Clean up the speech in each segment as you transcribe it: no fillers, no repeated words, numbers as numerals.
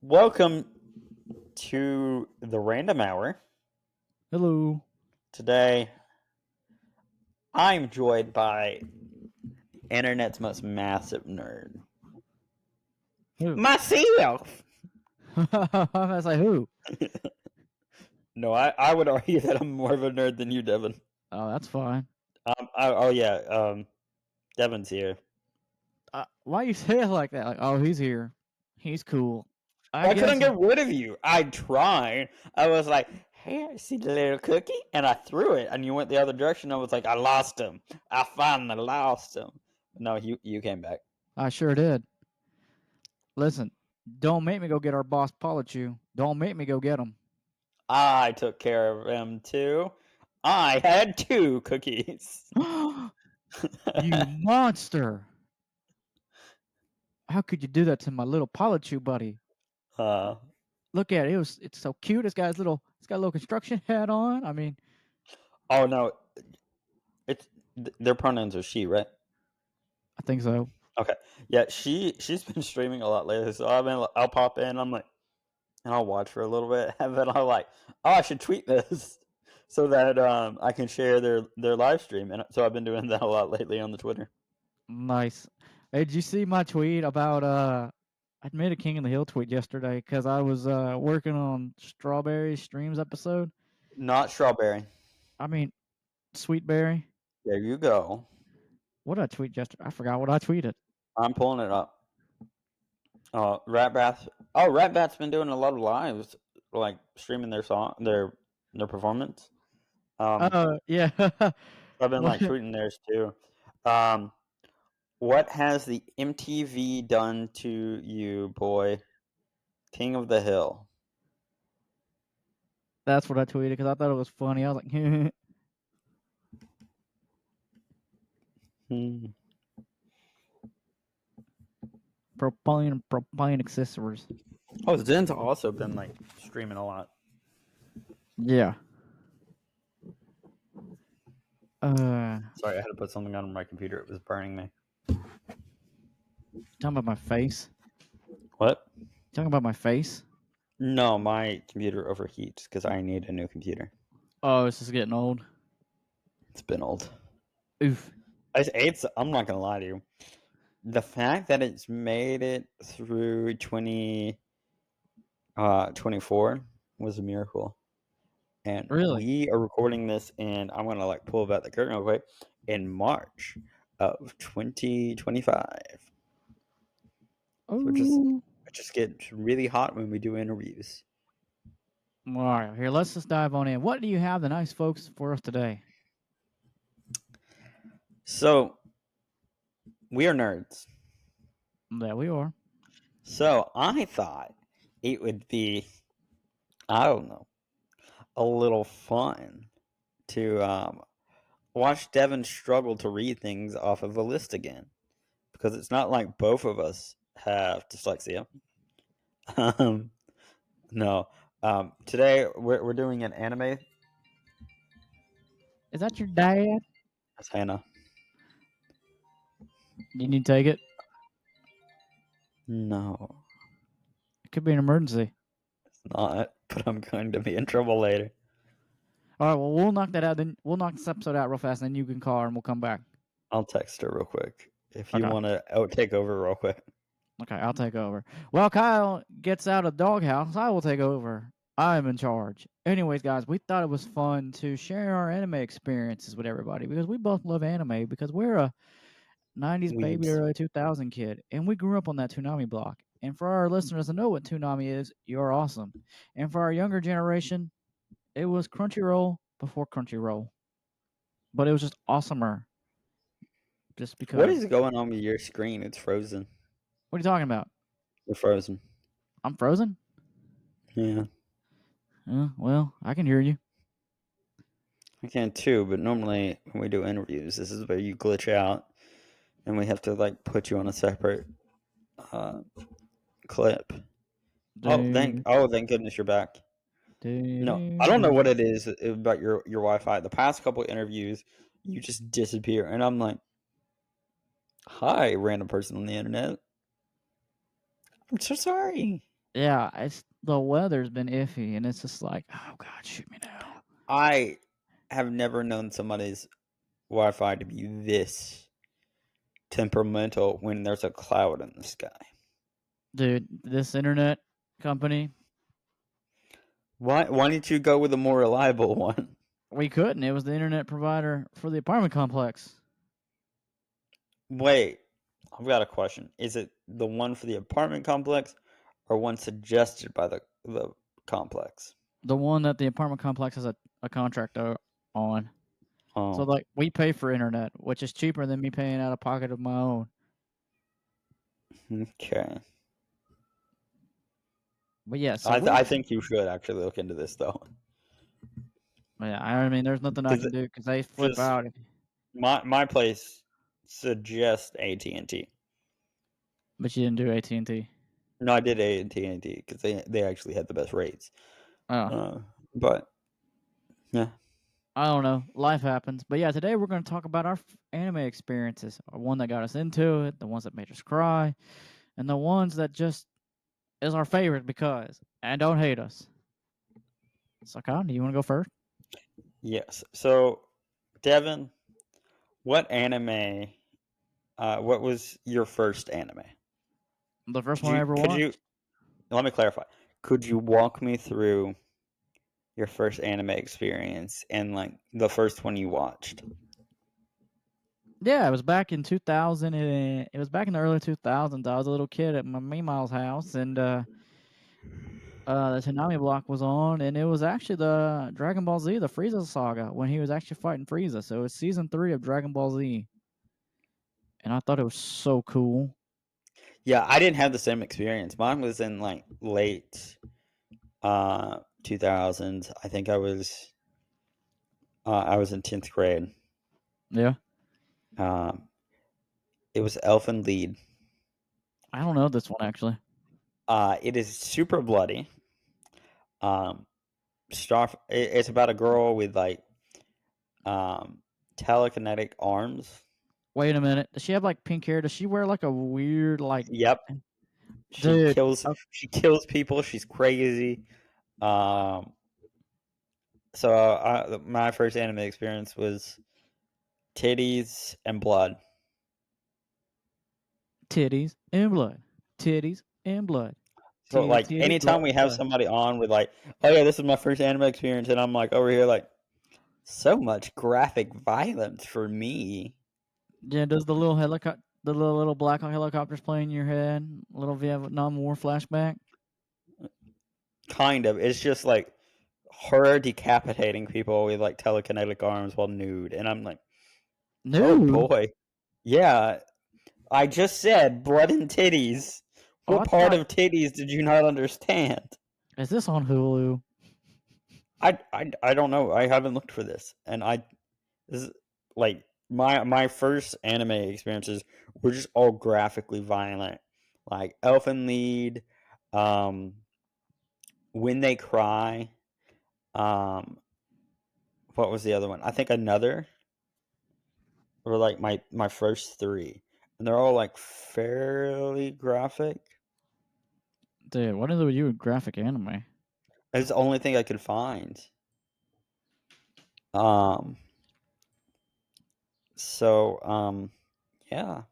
Welcome to the Random Hour. Hello. Today, I'm joined by internet's most massive nerd, Who? myself. I was like, who? No, I would argue that I'm more of a nerd than you, Devin. Oh, that's fine. Oh yeah, Devin's here. Why you say it like that? Like, oh, he's here. He's cool. I Well, I couldn't guess. get rid of you. I tried. I was like, "Hey, I see the little cookie," and I threw it, and you went the other direction. I was like, "I lost him. I finally lost him." No, you came back. I sure did. Listen, don't make me go get our boss Polichu. Don't make me go get him. I took care of him too. I had two cookies. You monster! How could you do that to my little Polichu buddy? uh, Look at it. It's so cute. It's got a little construction hat on. I mean, oh no, it's their pronouns are she, right? I think so. Okay, yeah, she's been streaming a lot lately, so I'll pop in. I'm like, and I'll watch for a little bit, and then I'll like, oh, I should tweet this so that I can share their live stream, and so I've been doing that a lot lately on the Twitter. Nice. Hey, did you see my tweet about I made a King of the Hill tweet yesterday because I was working on Strawberry Streams episode. Not strawberry. I mean, Sweetberry. There you go. What did I tweet yesterday? I forgot what I tweeted. I'm pulling it up. Rat Bath. Oh, Rat Bat's been doing a lot of lives, like streaming their song, their performance. Yeah. I've been like What- tweeting theirs too. Um, what has the MTV done to you, boy? King of the Hill. That's what I tweeted because I thought it was funny. I was like, Hmm. propane accessories. Oh, Zen's also been like streaming a lot. Yeah. Sorry, I had to put something on my computer. It was burning me. Talking about my face. What? Talking about my face. No, my computer overheats because I need a new computer. Oh, this is getting old. It's been old. Oof. I'm not gonna lie to you. The fact that it's made it through 2024 was a miracle. And Really? we are recording this, and I'm gonna like pull back the curtain real quick in March of 2025. So Oh. it just gets really hot when we do interviews. All right, here, let's just dive on in. What do you have the nice folks for us today? So we are nerds. There we are. So I thought it would be, I don't know, a little fun to watch Devin struggle to read things off of a list again, because it's not like both of us have dyslexia. Um, no. Today we're doing an anime. Is that your dad? That's Hannah. You need to take it? No, It could be an emergency. it's not. But I'm going to be in trouble later. All right, well, we'll knock that out. Then we'll knock this episode out real fast, and then you can call her, and we'll come back. I'll text her real quick if you Okay. want to take over real quick. Okay, I'll take over. While Kyle gets out of the doghouse, I will take over. I'm in charge. Anyways, guys, we thought it was fun to share our anime experiences with everybody because we both love anime because we're a 90s baby, Weebs. early 2000 kid, and we grew up on that Toonami block. And for our listeners to know what Toonami is, you're awesome. And for our younger generation, it was Crunchyroll before Crunchyroll, but it was just awesomer. Just because. What is going on with your screen? It's frozen. What are you talking about? You're frozen. I'm frozen. Yeah. Well, I can hear you. I can too, but normally when we do interviews, this is where you glitch out, and we have to like put you on a separate clip. Thank goodness you're back. No, I don't know what it is about your Wi-Fi. The past couple interviews, you just disappear, and I'm like, "Hi, random person on the internet. I'm so sorry." Yeah, it's the weather's been iffy, and it's just like, oh God, shoot me now, I have never known somebody's Wi-Fi to be this temperamental when there's a cloud in the sky. dude. This internet company, Why didn't you go with a more reliable one? we couldn't. It was the internet provider for the apartment complex. Wait, I've got a question. Is it the one for the apartment complex or one suggested by the complex? The one that the apartment complex has a contract on. So Oh, like we pay for internet, which is cheaper than me paying out of pocket of my own. okay. But yeah, so I think you should actually look into this though, yeah, I mean, there's nothing I because can do because they flip out. my place suggests AT&T. But you didn't do AT&T. No, I did AT&T because they actually had the best rates. Oh, But yeah, I don't know. Life happens. But yeah, today we're going to talk about our anime experiences. One that got us into it, the ones that made us cry, and the ones that just is our favorite because, and don't hate us. So, Kyle, do you want to go first? yes. So, Devin, what anime? What was your first anime? The first one I ever Could you watched? let me clarify? Could you walk me through your first anime experience and like the first one you watched? Yeah, it was back in 2000. It was back in the early 2000s. I was a little kid at my Meemaw's house, and the Tsunami block was on, and it was actually the Dragon Ball Z, the Frieza saga, when he was actually fighting Frieza. So it was season 3 of Dragon Ball Z, and I thought it was so cool. Yeah, I didn't have the same experience. Mine was in like late 2000s. I think I was in 10th grade. Yeah, Um, it was Elfen Lied. I don't know this one actually. It is super bloody. Um, it's about a girl with like um, telekinetic arms. Wait a minute, does she have like pink hair? Does she wear like a weird like? Yep, Dude, she kills people. She's crazy. Um, so my first anime experience was titties and blood. titties and blood, titties and blood, So titty like titty blood anytime we have blood. somebody on with like, oh yeah, this is my first anime experience, and I'm like over here like, so much graphic violence for me. Yeah, does the little helicopter, the little black helicopters play in your head? Little Vietnam War flashback. Kind of. It's just like her decapitating people with like telekinetic arms while nude, and I'm like, oh Nude. boy, yeah. I just said blood and titties. Oh, What I part thought, of titties did you not understand? is this on Hulu? I don't know. I haven't looked for this, and this is like my first anime experiences were just all graphically violent, like Elfen Lied, um, When They Cry, um, what was the other one? I think Another were like my first three, and they're all like fairly graphic. Dude, what is it with you with graphic anime? It's the only thing I could find. Um, so yeah.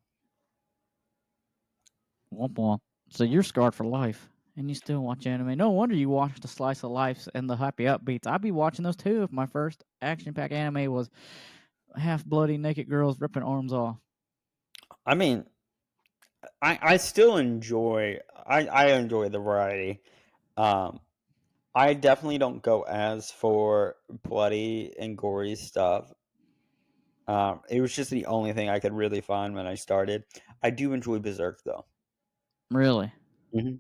Womp womp. So you're scarred for life, and you still watch anime. No wonder you watch the slice of life and the happy upbeats. I'd be watching those too if my first action-packed anime was half bloody naked girls ripping arms off. I mean, I still enjoy I enjoy the variety. Um, I definitely don't go as for bloody and gory stuff. It was just the only thing I could really find when I started. I do enjoy Berserk though. Really, hmm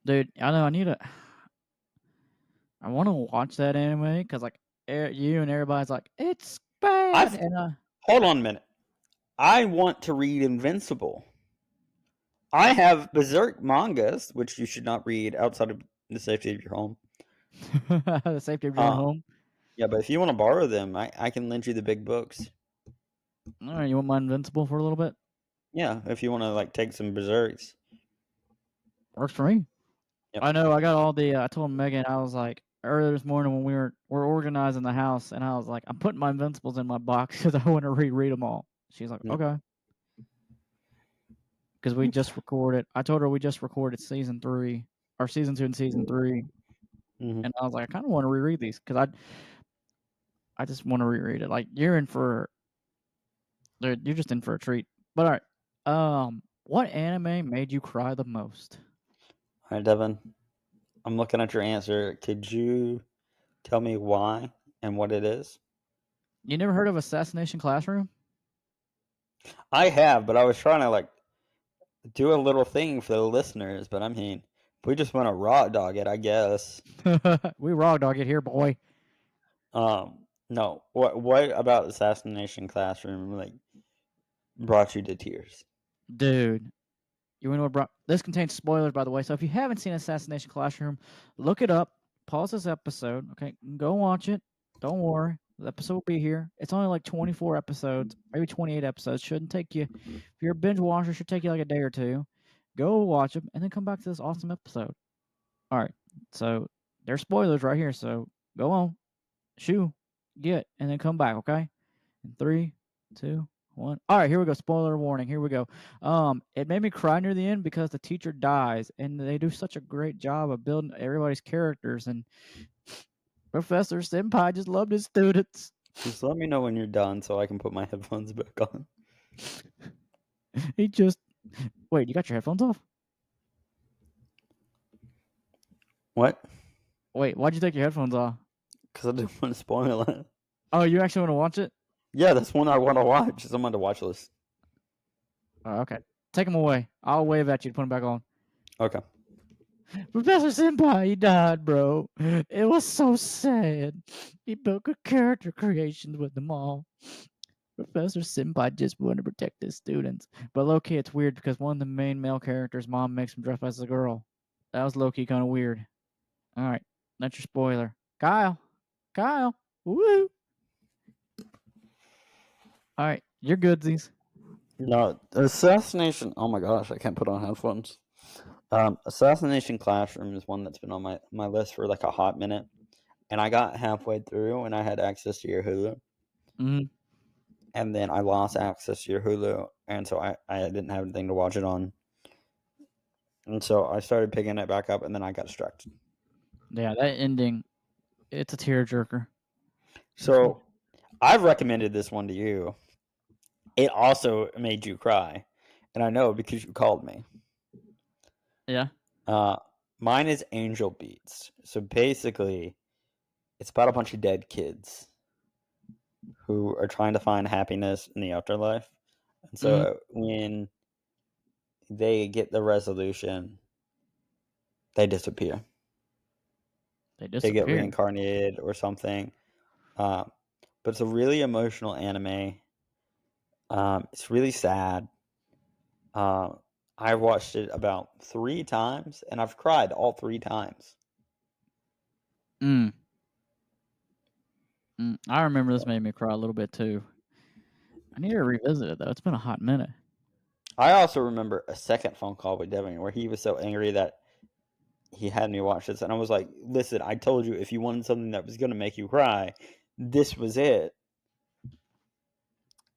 dude. I know I need to. I want to watch that anime because like you and everybody's like it's bad, I've and hold on a minute. I want to read Invincible. I have Berserk mangas, which you should not read outside of the safety of your home. the safety of your own Uh, home. yeah, but if you want to borrow them, I can lend you the big books. All right, you want my Invincible for a little bit? Yeah, if you want to like take some Berserks. Works for me. Yep. I know. I got all the. I told Megan. I was like earlier this morning when we're organizing the house, and I was like, I'm putting my Invincibles in my box because I want to reread them all. She's like, Yep. okay. Because we just recorded. I told her we just recorded season 3 or season 2 and season 3, Mhm. and I was like, I kind of want to reread these because I just want to reread it. Like you're in for. You're just in for a treat. But all right. What anime made you cry the most? All right, Devin. I'm looking at your answer. Could you tell me why and what it is? You never heard of Assassination Classroom? I have, but I was trying to like do a little thing for the listeners. But I mean, if we just want to raw dog it, I guess. We raw dog it here, boy. No. What about Assassination Classroom like brought you to tears? Dude, you know what brought this contains spoilers, by the way. So if you haven't seen Assassination Classroom, look it up. Pause this episode. Okay, go watch it. Don't worry, the episode will be here. It's only like 24 episodes, maybe 28 episodes. Shouldn't take you. If you're a binge watcher, should take you like a day or two. Go watch them and then come back to this awesome episode. All right, so there's spoilers right here. So go on, shoo, get, and then come back. Okay, in 3, 2, 1. All right, here we go. Spoiler warning. Here we go. It made me cry near the end because the teacher dies, and they do such a great job of building everybody's characters. And Professor Senpai just loved his students. Just let me know when you're done so I can put my headphones back on. He just wait. You got your headphones off? What? Wait, why'd you take your headphones off? Because I didn't want to spoil it. Oh, you actually want to watch it? Yeah, that's one I want to watch. It's on my watch list. Oh, okay. Take them away. I'll wave at you to put them back on. Okay. Professor Senpai, he died, bro. It was so sad. He built good character creations with them all. Professor Senpai just wanted to protect his students. But low-key, it's weird because one of the main male characters' mom makes him dress as a girl. That was low-key kind of weird. All right, that's your spoiler. Kyle. Woo! All right, you're goodsies. No, Assassination. Oh my gosh, I can't put on headphones. Assassination Classroom is one that's been on my list for like a hot minute, and I got halfway through and I had access to your Hulu, Mm-hmm. and then I lost access to your Hulu, and so I didn't have anything to watch it on, and so I started picking it back up, and then I got distracted. Yeah, that ending, it's a tearjerker. So I've recommended this one to you. It also made you cry, and I know because you called me. Yeah. Mine is Angel Beats. So basically, it's about a bunch of dead kids who are trying to find happiness in the afterlife. And so when they get the resolution, they disappear. They get reincarnated or something. But it's a really emotional anime. It's really sad. I watched it about 3 times, and I've cried all 3 times. I remember this made me cry a little bit too. I need to revisit it though. It's been a hot minute. I also remember a second phone call with Devin where he was so angry that he had me watch this, and I was like, "Listen, I told you if you wanted something that was going to make you cry, this was it."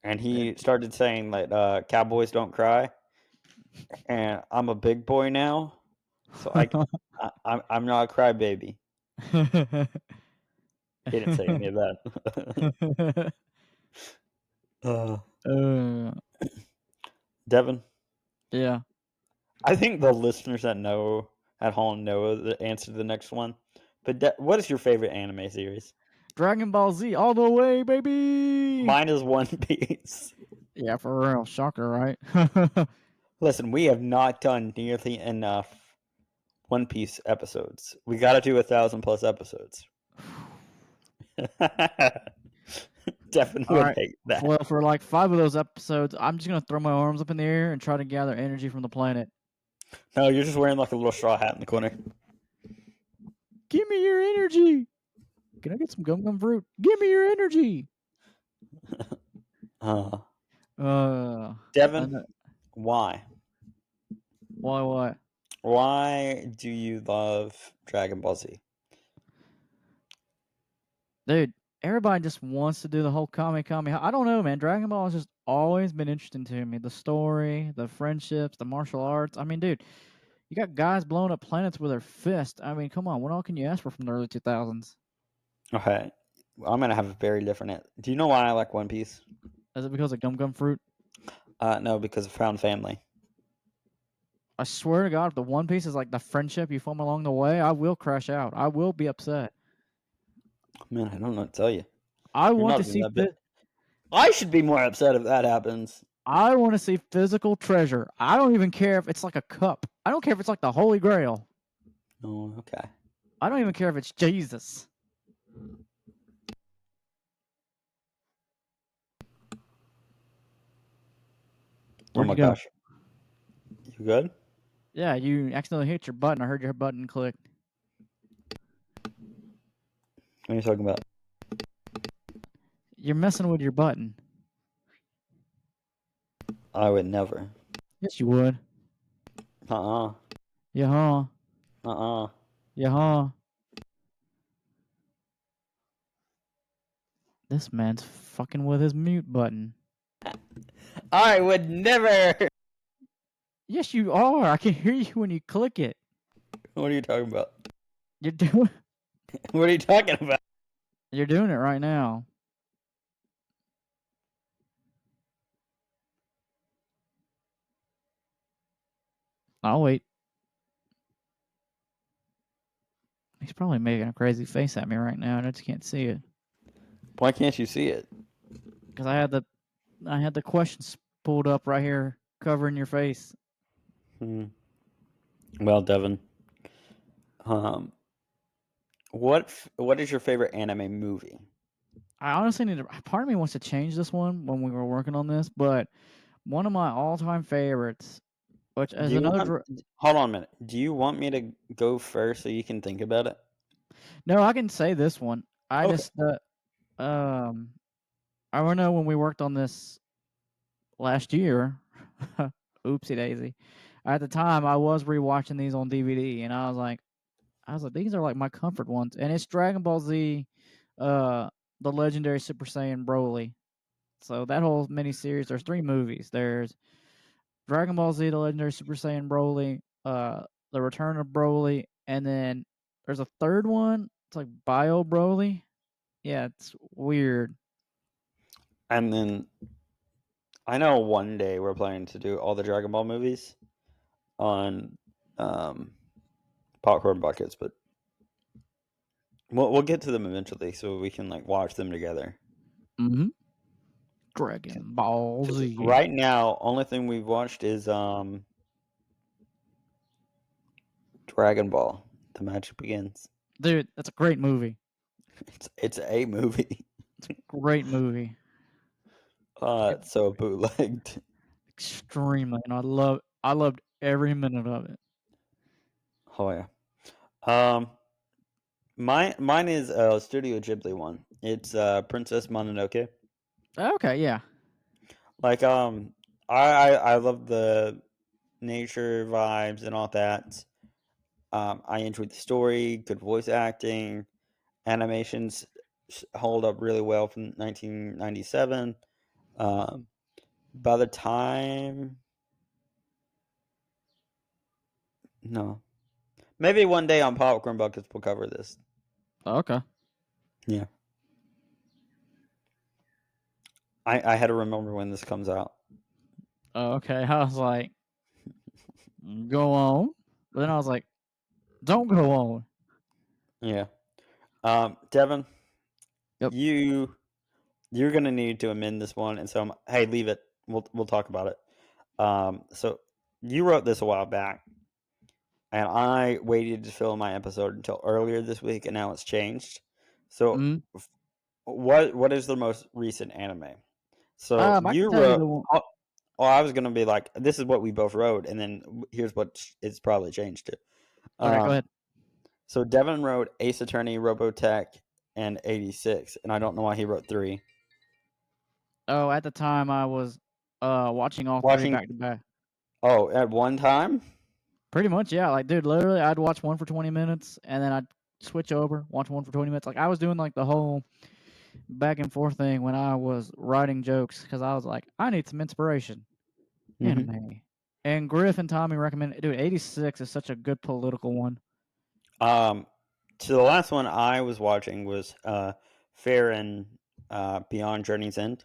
And he started saying that cowboys don't cry, and I'm a big boy now, so I'm not a crybaby. He didn't say any of that. Devin, Yeah. I think the listeners that know at home know the answer to the next one. But what is your favorite anime series? Dragon Ball Z all the way, baby. Mine is One Piece. Yeah, for real. Shocker, right? Listen, we have not done nearly enough One Piece episodes. We got to do 1,000+ episodes. Definitely right. hate that. Well, for like 5 of those episodes, I'm just gonna throw my arms up in the air and try to gather energy from the planet. No, you're just wearing like a little straw hat in the corner. Give me your energy. Can I get some gum fruit? Give me your energy. Devin, why? Why what? Why do you love Dragon Ball Z? Dude, everybody just wants to do the whole Kami. I don't know, man. Dragon Ball has just always been interesting to me. The story, the friendships, the martial arts. I mean, dude, you got guys blowing up planets with their fist. I mean, come on. What all can you ask for from the early 2000s? Okay, I'm gonna have a very different. Do you know why I like One Piece? Is it because of Gum Gum Fruit? No, because of Found Family. I swear to God, if the One Piece is like the friendship you form along the way, I will crash out. I will be upset. Man, I don't know what to tell you. I You're want not to even see that big. I should be more upset if that happens. I want to see physical treasure. I don't even care if it's like a cup. I don't care if it's like the Holy Grail. Oh, okay. I don't even care if it's Jesus. Oh Where'd my you go? gosh. You good? Yeah, you accidentally hit your button. I heard your button click. What are you talking about? You're messing with your button. I would never. Yes, you would. Uh-uh. Yeah, huh? Uh-uh. Yeah, huh? This man's fucking with his mute button. I would never. Yes, you are. I can hear you when you click it. What are you talking about? You're doing. What are you talking about? You're doing it right now. I'll wait. He's probably making a crazy face at me right now, and I just can't see it Why can't you see it? because I had the questions pulled up right here covering your face. Well, Devin, um, what is your favorite anime movie? I honestly need to. Part of me wants to change this one when we were working on this, but one of my all-time favorites, which Do is you another. hold on a minute. Do you want me to go first so you can think about it? No, I can say this one. I Okay. just I don't know when we worked on this last year. Oopsie daisy. At the time, I was rewatching these on DVD, and I was like, these are like my comfort ones, and it's Dragon Ball Z, the legendary Super Saiyan Broly. So that whole miniseries, there's 3 movies. There's Dragon Ball Z, the legendary Super Saiyan Broly, the Return of Broly, and then there's a third one. It's like Bio Broly. Yeah, it's weird. And then I know one day we're planning to do all the Dragon Ball movies on popcorn buckets, but we'll get to them eventually so we can like watch them together. Mm-hmm. Dragon Ball 'Cause Z. right now, only thing we've watched is Dragon Ball: The Magic Begins. Dude, that's a great movie. It's a movie. Great movie. It's so bootlegged. Extremely. And I loved every minute of it. Oh yeah. Um, mine is a Studio Ghibli one. It's Princess Mononoke. Okay, yeah. Like I love the nature vibes and all that. I enjoyed the story, good voice acting, animations hold up really well from 1997. Um, by the time, no, maybe one day on Popcorn Buckets we'll cover this. Okay. Yeah, I had to remember when this comes out. Okay. I was like, go on. But then I was like, don't go on. Yeah. Devin, Yep. you're gonna need to amend this one, and so hey, leave it. We'll talk about it. So you wrote this a while back, and I waited to film my episode until earlier this week, and now it's changed. So, Mm. what is the most recent anime? So I can you tell you wrote. the one. Oh, I was gonna be like, this is what we both wrote, and then here's what it's probably changed to. Okay, go Um, ahead. so Devin wrote Ace Attorney, Robotech, and 86, and I don't know why he wrote 3. Oh, at the time I was watching all 3 Watching. back to back. Oh, at one time. Pretty much, yeah. Like, dude, literally, I'd watch one for 20 minutes, and then I'd switch over, watch one for 20 minutes. Like, I was doing like the whole back and forth thing when I was writing jokes because I was like, I need some inspiration. Mhm. Anime. And Griff and Tommy recommended, dude, 86 is such a good political one. So the last one I was watching was Fair and Beyond Journey's End.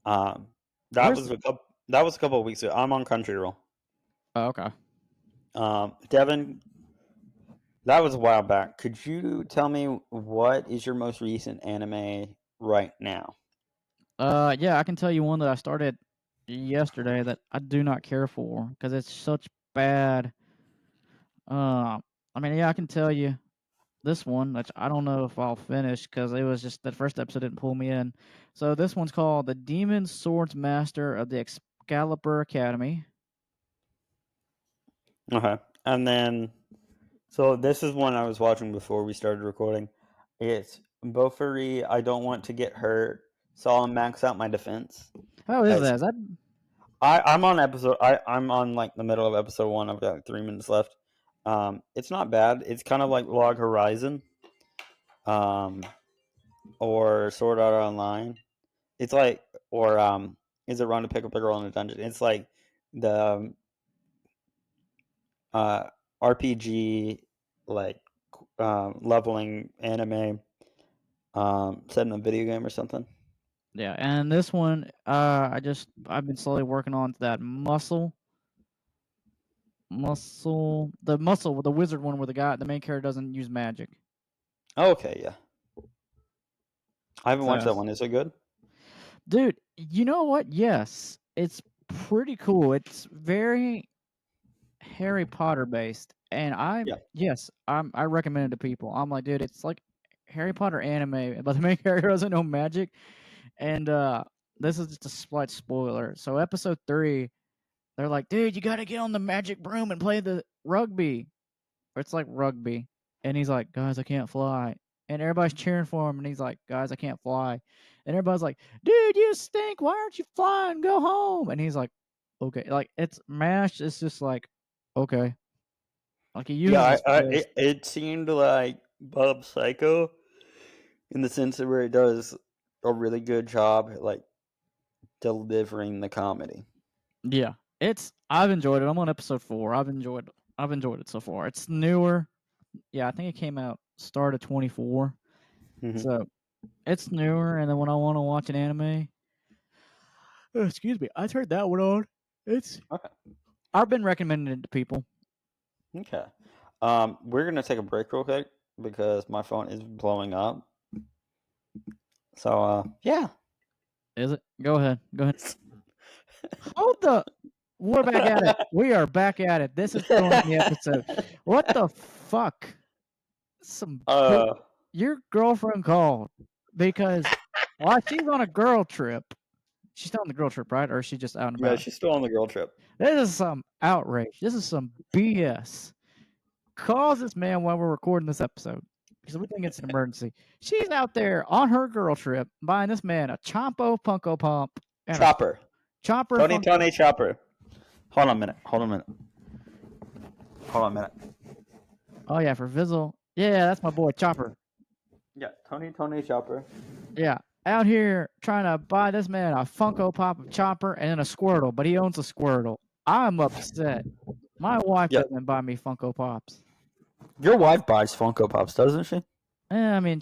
Um, that Where's was a couple of weeks ago. I'm on Crunchyroll. Oh, okay. Devin, that was a while back. Could you tell me what is your most recent anime right now? Yeah, I can tell you one that I started yesterday that I do not care for because it's such bad. I mean, yeah, I can tell you this one, which I don't know if I'll finish because it was just that first episode didn't pull me in. So this one's called The Demon Swords Master of the Excalibur Academy. Okay, and then so this is one I was watching before we started recording. It's Bofuri. I don't want to get hurt, so I'll max out my defense. How is It's that? Is that I'm on episode. I'm on like the middle of episode one. I've got like 3 minutes left. It's not bad. It's kind of like Log Horizon, um, or Sword Art Online. It's like, or is it Run to Pick Up a Girl in a Dungeon? It's like the uh RPG, like leveling anime, set in a video game or something. Yeah, and this one, I've been slowly working on that the wizard one where the main character doesn't use magic. Okay, yeah. I haven't watched So, that one. Is it good? dude, you know what? Yes, it's pretty cool. It's very Harry Potter based, and Yeah. I recommend it to people. I'm like, dude, it's like Harry Potter anime, but the main character doesn't know magic, and this is just a slight spoiler. So episode 3, they're like, dude, you got to get on the magic broom and play the rugby. Or it's like rugby. And he's like, guys, I can't fly. And everybody's cheering for him. And he's like, guys, I can't fly. And everybody's like, dude, you stink. Why aren't you flying? Go home. And he's like, okay. Like, it's MASH. It's just like, okay. Like, he uses Yeah, his fist. it seemed like Bob Psycho in the sense of where it does a really good job at like delivering the comedy. Yeah. I've enjoyed it. I'm on episode 4. I've enjoyed it so far. It's newer. Yeah, I think it came out start of 24. Mm-hmm. So it's newer. And then when I want to watch an anime, excuse me, I turned that one on. It's Okay. I've been recommending it to people. Okay. We're gonna take a break real quick because my phone is blowing up. So yeah. Is it? Go ahead. Go ahead. Hold the. We're back at it. We are back at it. This is still in the episode. What the fuck? uh Your girlfriend called because while she's on a girl trip. She's still on the girl trip, right? Or is she just out and yeah, about? she's still on the girl trip. This is some outrage. This is some BS. Calls this man while we're recording this episode because we think it's an emergency. She's out there on her girl trip buying this man a Chompo Funko Pop and Chopper. a Chopper Tony Funko. Chopper. Hold on a minute. Hold on a minute. Oh yeah, for Vizzle. Yeah, that's my boy Chopper. Yeah, Tony Chopper. Yeah, out here trying to buy this man a Funko Pop of Chopper and then a Squirtle, but he owns a Squirtle. I'm upset. My wife Yeah. doesn't buy me Funko Pops. Your wife buys Funko Pops, doesn't she? I mean,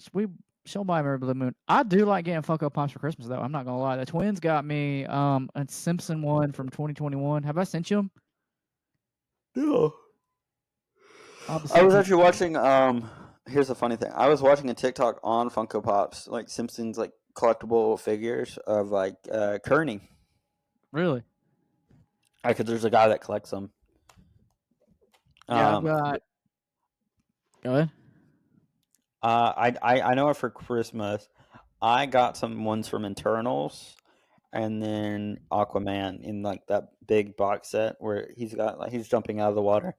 she'll buy me every blue moon. I do like getting Funko Pops for Christmas, though. I'm not gonna lie. The twins got me a Simpson one from 2021. Have I sent you them? No. I'll just I send was you. actually watching. Here's a funny thing. I was watching a TikTok on Funko Pops, like Simpsons, like collectible figures of like Kearney. Really? Because there's a guy that collects them. Yeah, I've got. Go ahead. I know for Christmas, I got some ones from Internals, and then Aquaman in like that big box set where he's got like he's jumping out of the water.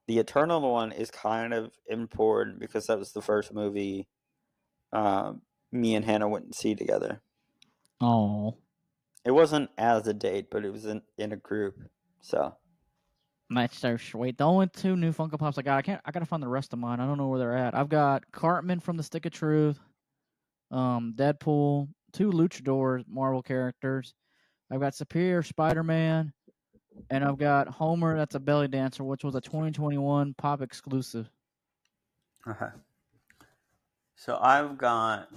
The Eternal one is kind of important because that was the first movie me and Hannah went and see together. Oh. It wasn't as a date, but it was in a group. So That's so sweet. The only two new Funko Pops I got, I gotta find the rest of mine. I don't know where they're at. I've got Cartman from the Stick of Truth, Deadpool, 2 Luchadors Marvel characters. I've got Superior Spider-Man, and I've got Homer. That's a belly dancer, which was a 2021 Pop exclusive. Okay. So I've got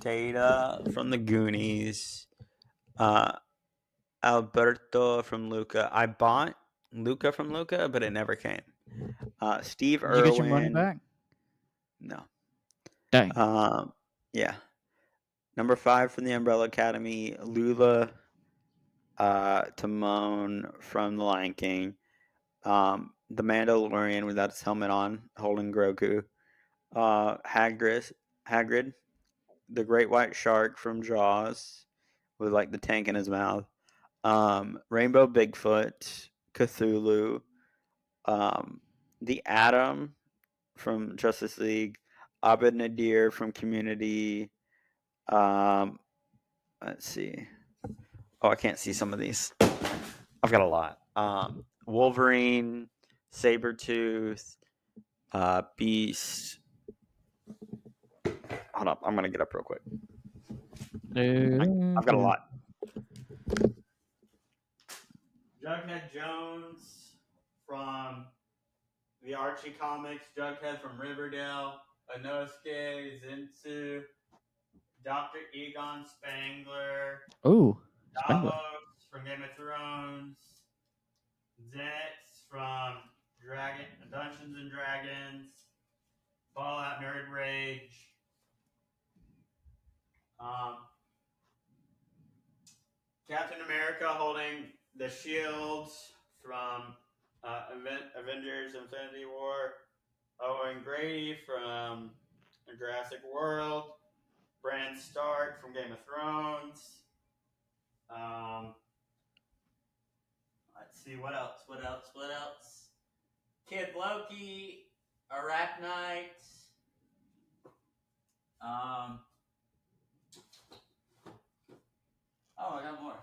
Data from the Goonies, Alberto from Luca. I bought Luca from Luca, but it never came. Steve Did you get your money Irwin. back? No. Dang. Yeah. Number 5 from the Umbrella Academy, Lula, Timon from The Lion King, the Mandalorian without his helmet on, holding Grogu, Hagrid, the Great White Shark from Jaws, with like the tank in his mouth, Rainbow Bigfoot, Cthulhu, the Atom from Justice League, Abed Nadir from Community. Let's see. Oh, I can't see some of these. I've got a lot. Wolverine, Sabretooth, Beast. Hold up, I'm gonna get up real quick. I've got a lot. Jughead Jones from the Archie comics, Jughead from Riverdale, Inosuke, Zenitsu, Dr. Egon Spangler, Ooh, Spangler. Davos from Game of Thrones, Zenitz from Dungeons and Dragons, Fallout Nerd Rage, Captain America holding the shields from Avengers Infinity War, Owen Grady from Jurassic World, Bran Stark from Game of Thrones. Let's see, what else? Kid Loki, Arachnite. Oh, I got more.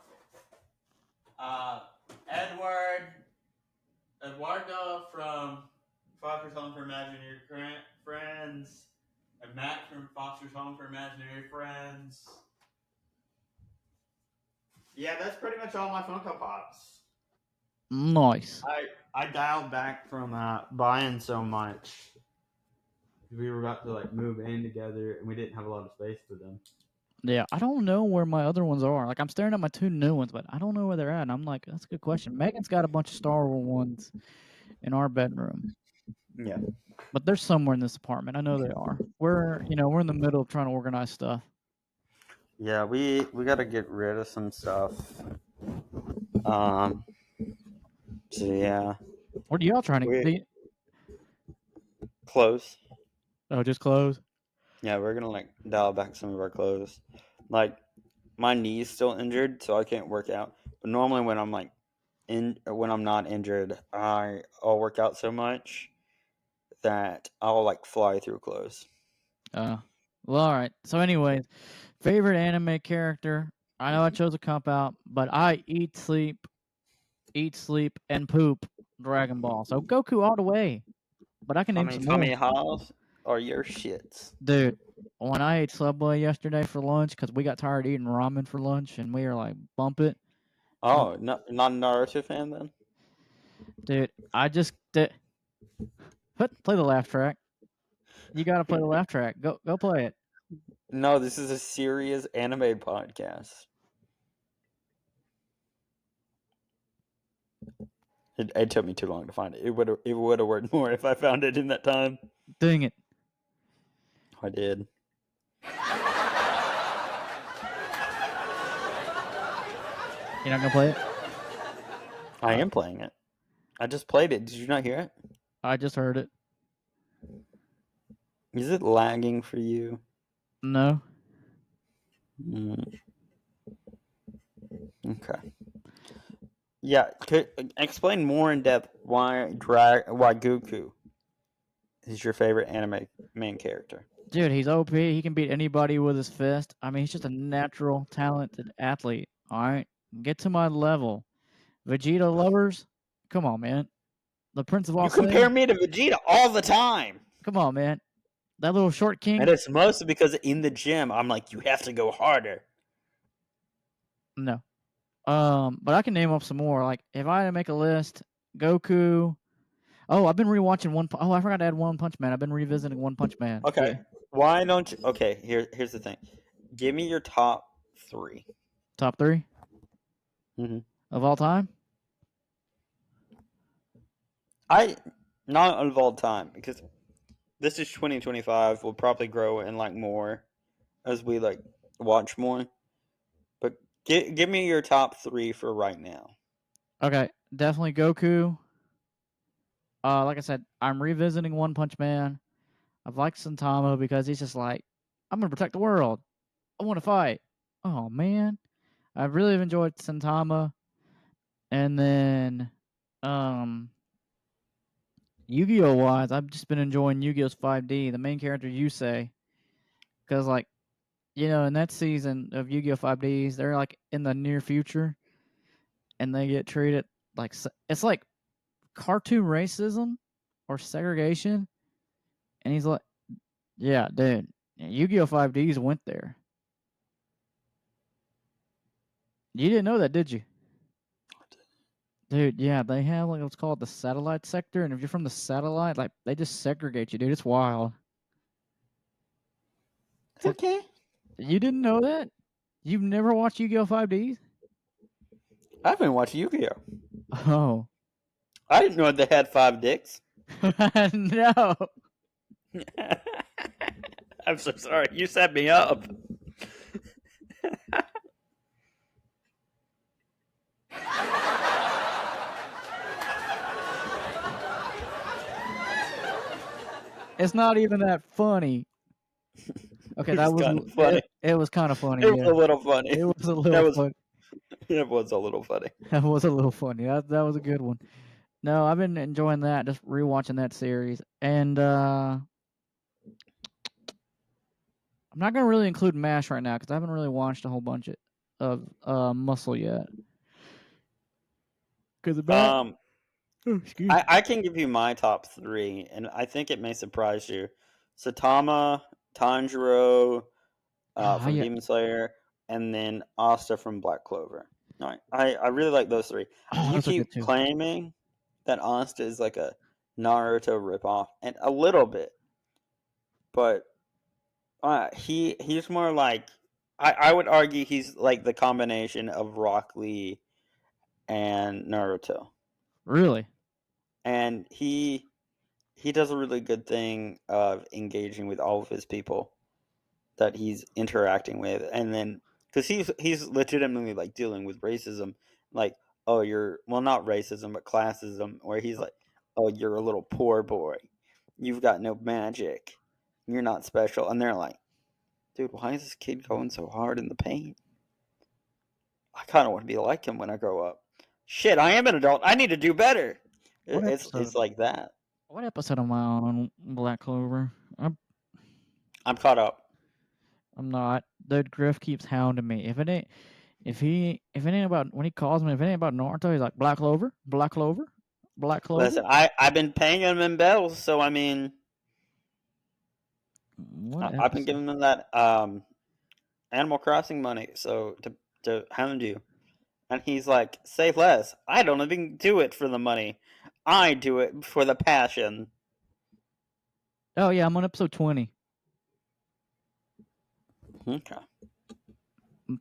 Eduardo from Foster's Home for Imaginary Friends, and Matt from Foster's Home for Imaginary Friends. Yeah, that's pretty much all my Funko Pops. Nice. I dialed back from buying so much. We were about to like move in together, and we didn't have a lot of space for them. Yeah, I don't know where my other ones are. Like, I'm staring at my 2 new ones, but I don't know where they're at. And I'm like, that's a good question. Megan's got a bunch of Star Wars ones in our bedroom. Yeah. But they're somewhere in this apartment. I know they are. We're in the middle of trying to organize stuff. Yeah, we got to get rid of some stuff. So yeah. What are y'all trying to clothes? Oh, just clothes? Yeah, we're gonna like dial back some of our clothes. Like my knee's still injured, so I can't work out. But normally when I'm like when I'm not injured, I'll work out so much that I'll like fly through clothes. Well, all right. So, anyways, favorite anime character. I know I chose a cop out, but I eat, sleep, and poop Dragon Ball. So Goku all the way. But I can name some more. Tommy Halls are your shits. Dude, when I ate Subway yesterday for lunch, because we got tired eating ramen for lunch, and we were like, bump it. Oh, not a Naruto fan then? Dude, I just did. Play the laugh track. You gotta play the laugh track. Go play it. No, this is a serious anime podcast. It took me too long to find it. It would have worked more if I found it in that time. Dang it. I did. You're not gonna play it? I am playing it. I just played it. Did you not hear it? I just heard it. Is it lagging for you? No. Okay. Yeah, explain more in depth why Goku is your favorite anime main character. Dude, he's OP. He can beat anybody with his fist. I mean, he's just a natural, talented athlete. All right, get to my level. Vegeta lovers, Come on, man. The Prince of all You compare Saiyans. me to Vegeta all the time. Come on, man. That little short king. And it's mostly because in the gym, I'm like, you have to go harder. No. But I can name off some more. Like, if I had to make a list, Goku. Oh, I've been rewatching I forgot to add One Punch Man. I've been revisiting One Punch Man. Okay. Yeah. Why don't you? Okay, here's the thing. Give me your top 3. Top 3 Mhm. of all time. Not of all time, because this is 2025. We'll probably grow and like more as we like watch more. But give me your top 3 for right now. Okay, definitely Goku. Like I said, I'm revisiting One Punch Man. I've liked Santama because he's just like, I'm gonna protect the world. I want to fight. Oh man, I really have enjoyed Santama. And then, Yu-Gi-Oh wise, I've just been enjoying Yu-Gi-Oh's 5D. The main character Yusei, because like, in that season of Yu-Gi-Oh 5Ds, they're like in the near future, and they get treated like it's like cartoon racism or segregation. And he's like, yeah, dude, Yu-Gi-Oh 5Ds went there. You didn't know that, did you? Dude, yeah, they have like what's called the satellite sector, and if you're from the satellite, like they just segregate you, dude. It's wild. Okay. You didn't know that? You've never watched Yu-Gi-Oh 5Ds? I've been watching Yu-Gi-Oh. Oh. I didn't know they had 5 dicks. No. I'm so sorry. You set me up. It's not even that funny. Okay, that was kinda funny. It was kind of funny. It was a little funny. It was a little funny. It was a little funny. That was a little funny. That was a good one. No, I've been enjoying that, just rewatching that series. And I'm not gonna really include MASH right now because I haven't really watched a whole bunch of Muscle yet. Because I can give you my top 3, and I think it may surprise you. Saitama, Tanjiro from yeah. Demon Slayer, and then Asta from Black Clover. All right. I really like those 3. Oh, You those are good keep too. claiming that Asta is like a Naruto ripoff, and a little bit, but he's more like I would argue he's like the combination of Rock Lee and Naruto. Really? And he does a really good thing of engaging with all of his people that he's interacting with, and then because he's legitimately like dealing with racism, like, oh, you're, well, not racism but classism, where he's like, oh, you're a little poor boy, you've got no magic, you're not special, and they're like, dude, why is this kid going so hard in the paint? I kind of want to be like him when I grow up. Shit, I am an adult, I need to do better. It's like that. What episode am I on Black Clover? I'm caught up. I'm not. Dude, Griff keeps hounding me. If it ain't about, when he calls me, if it ain't about Naruto, he's like, Black Clover, Black Clover, Black Clover. Listen, I've been paying him in bells, so I mean, I've been giving him that Animal Crossing money, so to hound you, and he's like, say less. I don't even do it for the money. I do it for the passion. Oh yeah, I'm on episode 20. Okay.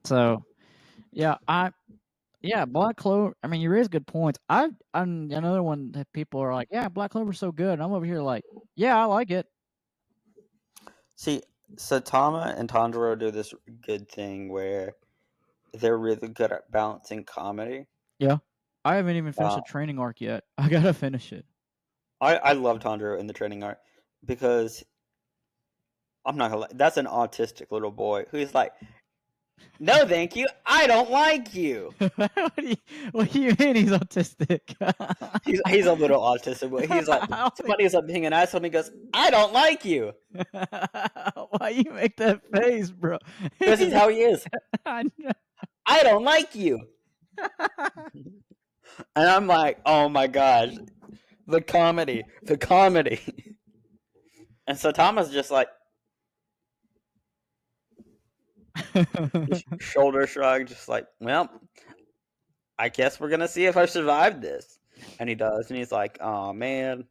So, yeah, Black Clover. I mean, you raise good points. I'm another one that people are like, yeah, Black Clover's so good. And I'm over here like, yeah, I like it. See, Saitama and Tanjiro do this good thing where they're really good at balancing comedy. Yeah, I haven't even finished the training arc yet. I gotta finish it. I love Tanjiro in the training arc because I'm not gonna lie, that's an autistic little boy who's like, no, thank you. I don't like you. What do you mean he's autistic? he's a little autistic, but he's like, somebody's like being an asshole, and he goes, I don't like you. Why you make that face, bro? This is how he is. I don't like you. And I'm like, oh my gosh, the comedy. And so Thomas just like just shoulder shrug, just like, well, I guess we're gonna see if I survived this. And he does, and he's like, oh man,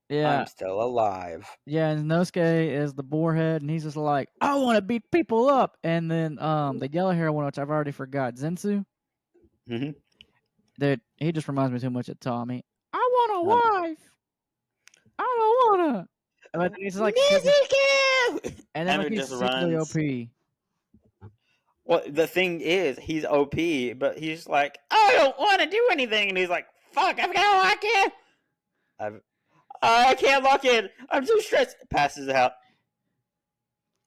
Yeah. I'm still alive. Yeah, and Inosuke is the boarhead, and he's just like, I want to beat people up. And then the yellow hair one, which I've already forgot, Zensu. Mm-hmm. Dude, he just reminds me too much of Tommy. I want a wife. I don't wanna. But then he's like, Nezuko! and then And like it he's just secretly runs. OP. Well, the thing is, he's OP, but he's like, I don't want to do anything, and he's like, fuck, I've got to lock in. I can't lock in. I'm too stressed. Passes out.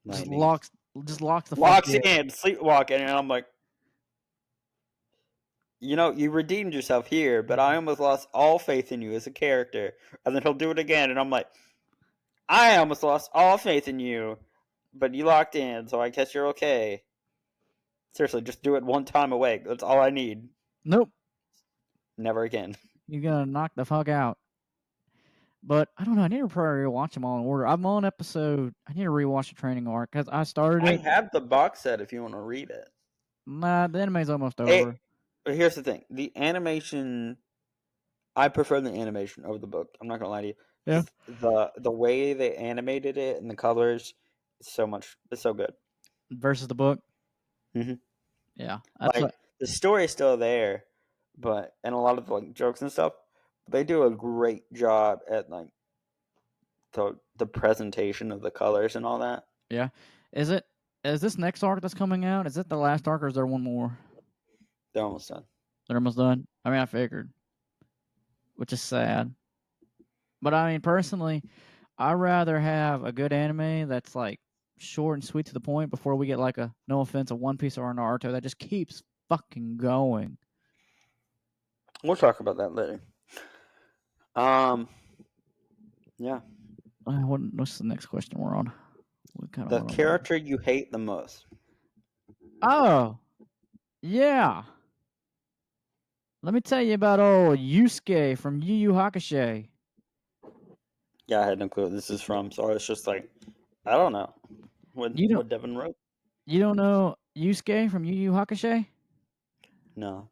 Just 90s. locks the Locks fuck in, sleepwalking, and I'm like, you know, you redeemed yourself here, but I almost lost all faith in you as a character. And then he'll do it again, and I'm like, I almost lost all faith in you, but you locked in, so I guess you're okay. Seriously, just do it one time awake. That's all I need. Nope. Never again. You're gonna knock the fuck out. But I don't know. I need to probably rewatch them all in order. I'm on episode. I need to rewatch the training arc because I started I it. have the box set if you want to read it. Nah, the anime's almost over. But here's the thing: the animation. I prefer the animation over the book. I'm not gonna lie to you. Yeah. The way they animated it and the colors, it's so good. Versus the book. Mm-hmm. Yeah, that's like what. The story is still there, but and a lot of like jokes and stuff. But they do a great job at like the presentation of the colors and all that. Yeah, is this next arc that's coming out? Is it the last arc, or is there one more? They're almost done. They're almost done. I mean, I figured, which is sad. But I mean, personally, I'd rather have a good anime that's like short and sweet to the point before we get like no offense, a One Piece or a Naruto that just keeps fucking going. We'll talk about that later. Yeah. What's the next question we're on? The character you hate the most. Oh, yeah. Let me tell you about old Yusuke from Yu Yu Hakusho. Yeah, I had no clue what this is from, so I was just like, I don't know what Devin wrote. You don't know Yusuke from Yu Yu Hakusho? No.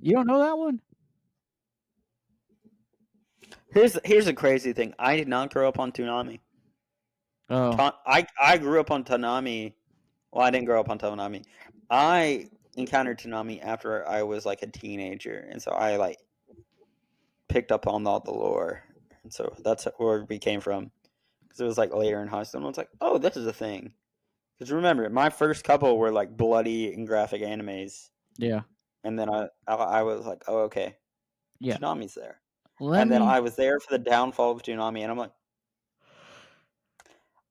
You don't know that one? Here's a crazy thing. I did not grow up on Toonami. Oh. I grew up on Toonami. Well, I didn't grow up on Toonami. I encountered Toonami after I was like a teenager, and so I like picked up on all the lore, and so that's where we came from. Because it was like later in high school, and I was like, oh, this is a thing. Because remember, my first couple were like bloody and graphic animes. Yeah. And then I was like, oh, okay. Yeah. Toonami's there. Then I was there for the downfall of Toonami, and I'm like,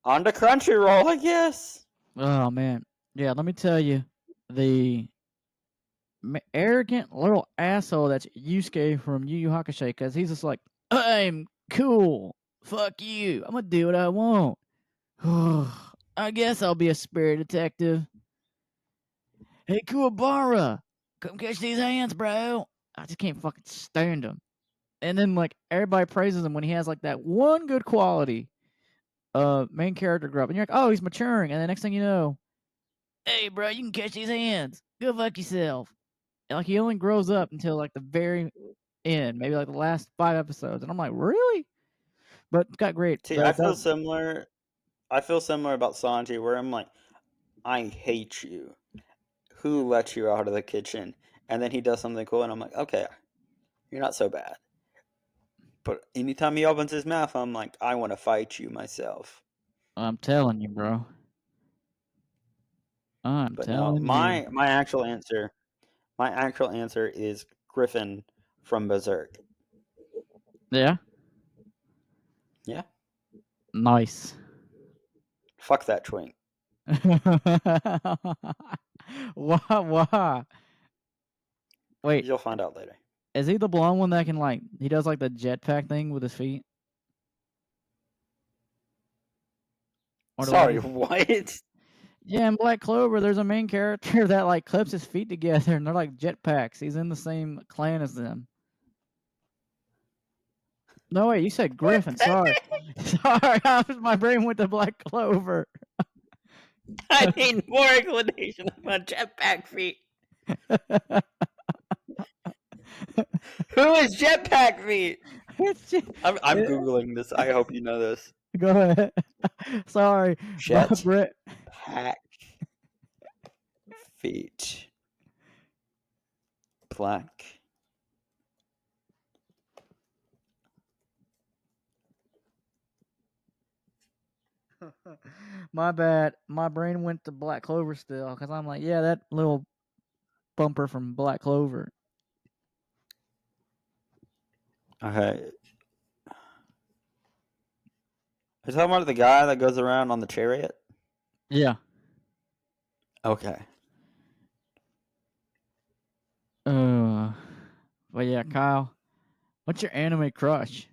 on to Crunchyroll, I guess. Oh, man. Yeah, let me tell you, the arrogant little asshole that's Yusuke from Yu Yu Hakusho, because he's just like, I'm cool. Fuck you. I'm going to do what I want. I guess I'll be a spirit detective. Hey, Kuwabara, come catch these hands, bro. I just can't fucking stand him. And then, like, everybody praises him when he has, like, that one good quality. Main character growth. And you're like, oh, he's maturing. And the next thing you know, hey, bro, you can catch these hands. Go fuck yourself. And, like, he only grows up until, like, the very end. Maybe, like, the last 5 episodes. And I'm like, really? But it's got great. See, I feel similar about Sanji, where I'm like, I hate you. Who let you out of the kitchen? And then he does something cool, and I'm like, okay, you're not so bad. But anytime he opens his mouth, I'm like, I want to fight you myself. I'm telling you, bro. My actual answer is Griffin from Berserk. Yeah? Yeah. Nice. Fuck that twink. Why? Wait. You'll find out later. Is he the blonde one that can, like, he does, like, the jetpack thing with his feet? Sorry, what? Yeah, in Black Clover, there's a main character that, like, clips his feet together, and they're like jetpacks. He's in the same clan as them. No, wait, you said Griffin. Sorry. Sorry, my brain went to Black Clover. I need more explanation about Jetpack Feet. Who is Jetpack Feet? I'm it- googling this. I hope you know this. Go ahead. Sorry. Jetpack Feet. Black. My bad. My brain went to Black Clover still because I'm like, yeah, that little bumper from Black Clover. Okay. Are you talking about the guy that goes around on the chariot? Yeah. Okay. But yeah, Kyle, what's your anime crush?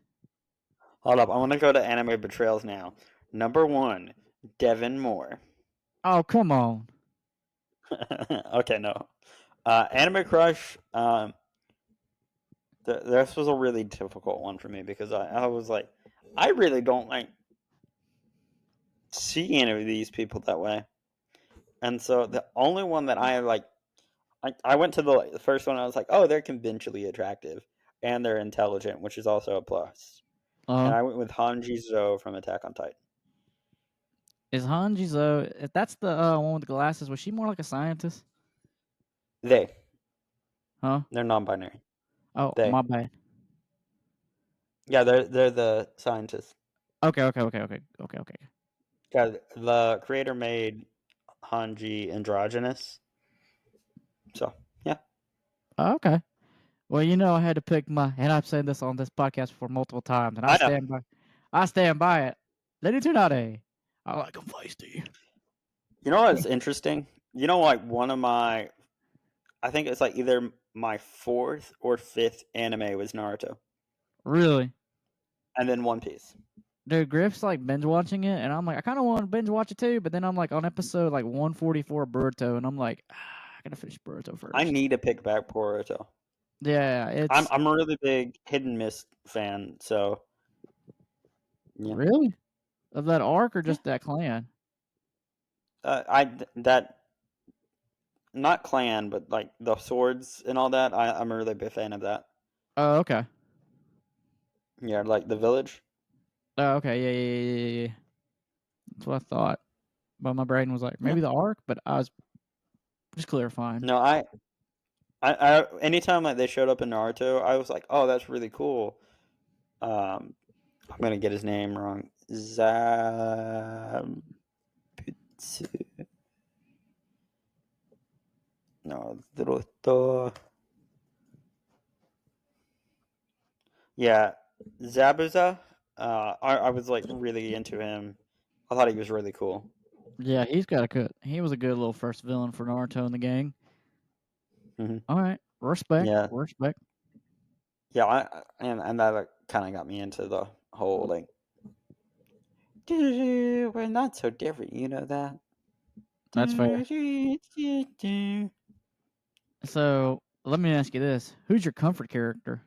Hold up. I want to go to anime betrayals now. Number 1, Devin Moore. Oh, come on. Okay, no. Anime crush. This was a really difficult one for me because I was like, I really don't like see any of these people that way, and so the only one that I like, I went to the first one. I was like, oh, they're conventionally attractive and they're intelligent, which is also a plus. And I went with Hanji Zo from Attack on Titan. Is Hanji Zo? If that's the one with the glasses, was she more like a scientist? They, Huh? they're non-binary. Oh, They, my bad. yeah, they're the scientists. Okay. Yeah, the creator made Hanji androgynous. So yeah. Okay. Well, you know, I had to pick and I've said this on this podcast for multiple times, and I know. I stand by it. Lady Tsunade. I like them feisty. You know what's interesting? You know, like one of my, I think it's like either my 4th or 5th anime was Naruto, Really? and then One Piece. Dude, Griff's like binge watching it, and I'm like, I kind of want to binge watch it too, but then I'm like on episode like 144 of Boruto, and I'm like, I gotta finish Boruto first. I need to pick back Boruto. Yeah, I'm a really big Hit and Miss fan, so yeah. Really? Of that arc or Yeah. just that clan? That not clan, but like the swords and all that. I'm a really big fan of that. Oh, okay. Yeah, like the village. Oh, okay. Yeah. That's what I thought. But my brain was like, Yeah. maybe the arc, but I was just clarifying. No, anytime like they showed up in Naruto, I was like, oh, that's really cool. I'm gonna get his name wrong. Zabutsu. No, Naruto. Yeah, Zabuza. I was like really into him. I thought he was really cool. Yeah, he was a good little first villain for Naruto in the gang. Mm-hmm. All right. Respect. Yeah, Respect. yeah, and that kind of got me into the whole like, we're not so different, you know that. That's fair. So let me ask you this: who's your comfort character?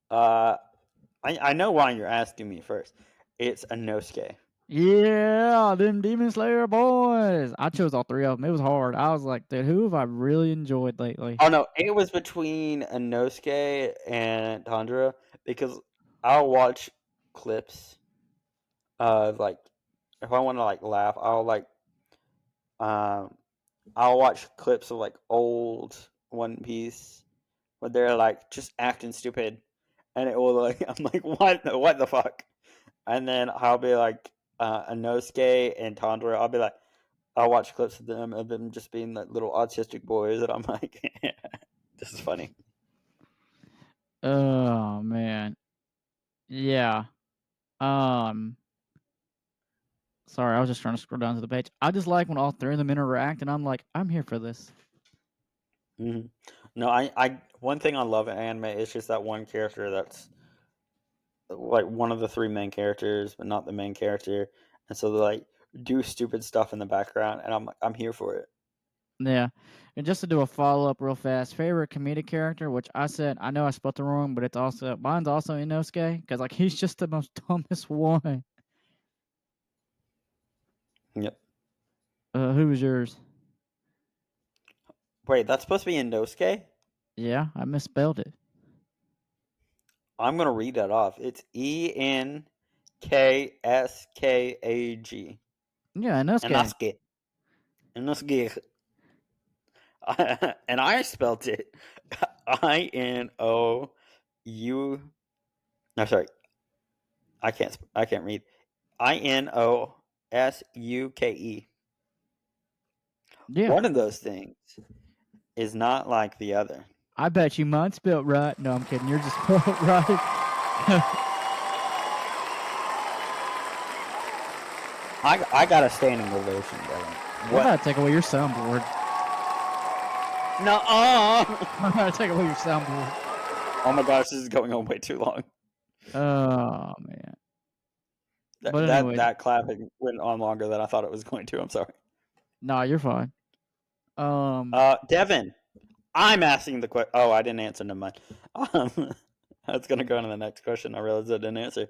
I know why you're asking me first. It's Inosuke. Yeah, them Demon Slayer boys. I chose all three of them. It was hard. I was like, dude, who have I really enjoyed lately? Oh no, it was between Inosuke and Tanjiro because I'll watch clips of like if I want to like laugh, um I'll watch clips of like old One Piece where they're like just acting stupid, and it will like I'm like what the fuck, and then I'll be like Inosuke and Tanjiro. I'll watch clips of them just being like little autistic boys, and I'm like, this is funny. Oh man. Yeah. Um Sorry, I was just trying to scroll down to the page. I just like when all three of them interact, and I'm like, I'm here for this. Mm-hmm. No, I one thing I love in anime is just that one character that's like one of the 3 main characters, but not the main character, and so they like do stupid stuff in the background, and I'm here for it. Yeah. And just to do a follow up real fast, favorite comedic character, which I said I know I spelled it wrong, but it's also mine's also Inosuke because like he's just the most dumbest one. Yep. Who was yours? Wait, that's supposed to be Inosuke? Yeah, I misspelled it. I'm gonna read that off. It's Enskskag. Yeah, Inosuke. Inosuke. Inosuke. And I spelled it INOU. No, sorry. I can't read. INOSUKE. Yeah. One of those things is not like the other. I bet you mine spelled right. No, I'm kidding. Yours just spelled right. I got a standing ovation, Devin. I'm about to take away your soundboard. No. I'm about to take away your soundboard. Oh my gosh, this is going on way too long. Oh man. But That anyway. that clapping went on longer than I thought it was going to. I'm sorry. Nah, you're fine. Devin, I'm asking the question. Oh, I didn't answer. Never mind. I was gonna go into the next question. I realized I didn't answer.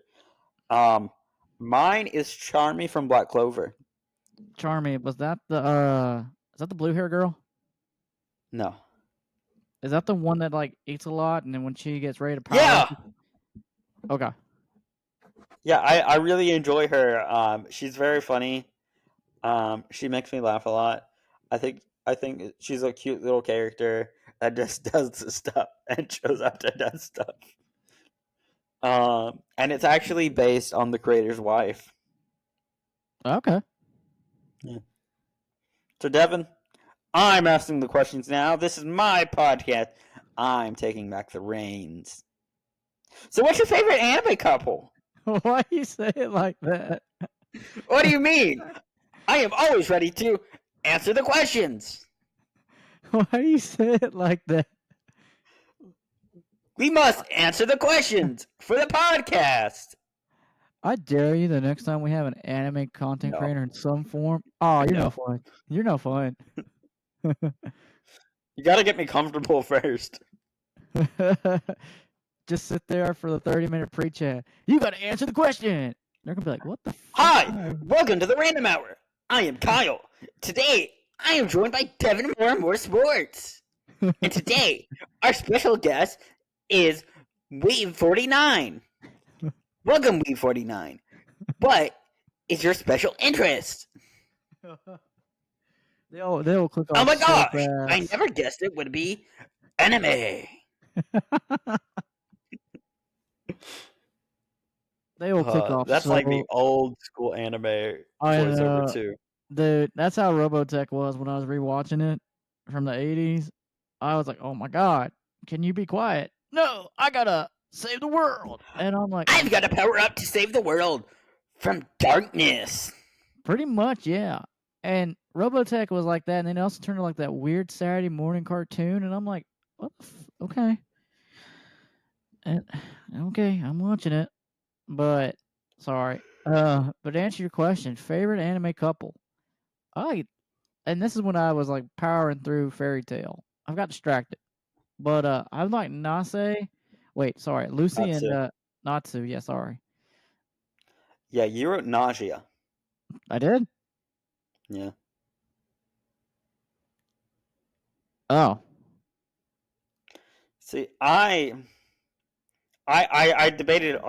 Mine is Charmy from Black Clover. Charmy, was that the is that the blue hair girl? No. Is that the one that like eats a lot and then when she gets ready to power Yeah. up? Okay. Yeah, I really enjoy her. She's very funny. She makes me laugh a lot. I think she's a cute little character that just does stuff and shows up to do stuff. And it's actually based on the creator's wife. Okay. Yeah. So Devin, I'm asking the questions now. This is my podcast. I'm taking back the reins. So what's your favorite anime couple? Why you say it like that? What do you mean? I am always ready to answer the questions. Why do you say it like that? We must answer the questions for the podcast. I dare you the next time we have an anime content No. creator in some form. Oh, you're No. no fun. You're no fun. You gotta get me comfortable first. Just sit there for the 30-minute pre-chat. You gotta answer the question. They're gonna be like, what the Hi, welcome to the Random Hour. I am Kyle. Today, I am joined by Devin More Sports. And today, our special guest is Weeb49. Welcome, Weeb49. What is your special interest? They'll click off. Oh my so gosh, fast. I never guessed it would be anime. They will click off. That's so, like the old school anime voiceover too. Dude, that's how Robotech was when I was rewatching it from the 80s. I was like, oh my god, can you be quiet? No, I gotta save the world. And I'm like, I've got to power up to save the world from darkness. pretty much, yeah. And Robotech was like that, and then it also turned to like that weird Saturday morning cartoon, and I'm like, what the okay. And, okay, I'm watching it. But sorry. But to answer your question, favorite anime couple. And this is when I was like powering through Fairy Tail. I've got distracted. But I like Nase. Wait, sorry. Lucy Natsu. and Natsu, yeah, sorry. Yeah, you wrote nausea. I did? Yeah. Oh. See, I debated.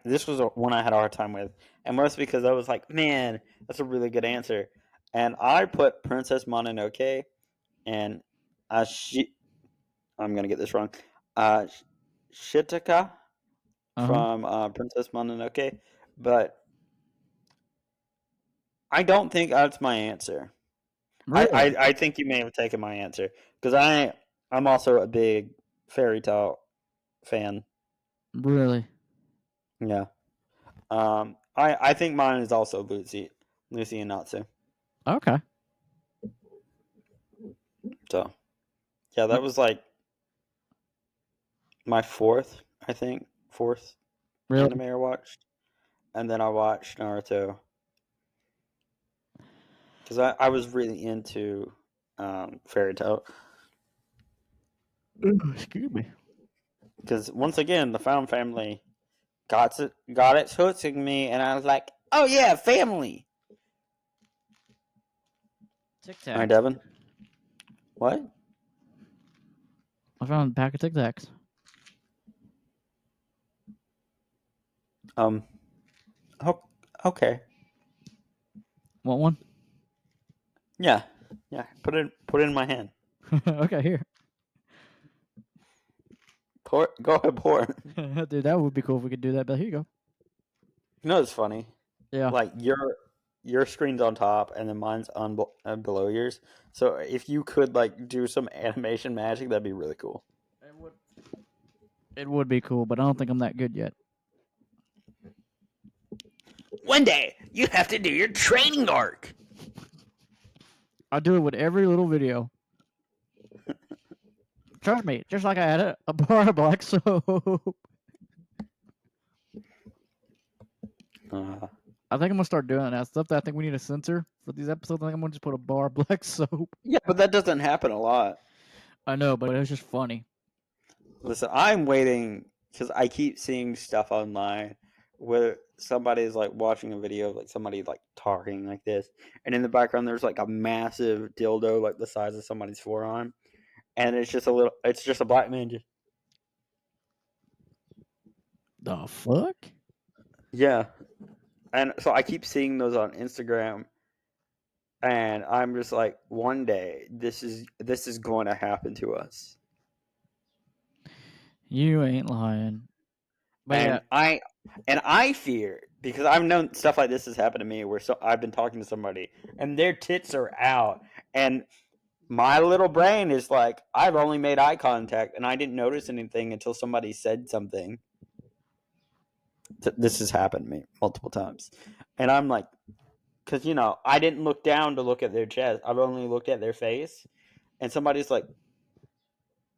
This was one I had a hard time with, and mostly because I was like, man, that's a really good answer, and I put Princess Mononoke, and I'm gonna get this wrong. Shitaka from Princess Mononoke, but I don't think that's my answer. Really? I think you may have taken my answer because I'm also a big fairy tale fan. Really? Yeah. I think mine is also Lucy and Natsu. Okay. So, yeah, that was like my fourth Really? anime I watched, and then I watched Naruto because I was really into fairy tale. Excuse me. Because once again, the found family got its hooks in me, and I was like, "Oh yeah, family." Tic All right, Tacs. Devin. What? I found a pack of Tic Tacs. Oh, okay. Want one? Yeah. Put it in my hand. Okay, here. Pour. Go ahead, pour. Dude, that would be cool if we could do that. But here you go. You know, it's funny. Yeah. Like your screen's on top, and then mine's on below yours. So if you could like do some animation magic, that'd be really cool. It would be cool, but I don't think I'm that good yet. One day you have to do your training arc. I do it with every little video. Trust me, just like I had a bar of black soap. I think I'm gonna start doing that stuff that I think we need to censor for these episodes. I think I'm gonna just put a bar of black soap. Yeah, but that doesn't happen a lot. I know, but it was just funny. Listen, I'm waiting because I keep seeing stuff online where somebody's like watching a video of like somebody like talking like this, and in the background there's like a massive dildo like the size of somebody's forearm, and it's just a black man just The fuck? yeah, and so I keep seeing those on Instagram, and I'm just like, one day this is going to happen to us. You ain't lying. But And I fear, because I've known stuff like this has happened to me where I've been talking to somebody and their tits are out, and my little brain is like, I've only made eye contact and I didn't notice anything until somebody said something. This has happened to me multiple times, and I'm like, because I didn't look down to look at their chest. I've only looked at their face, and somebody's like,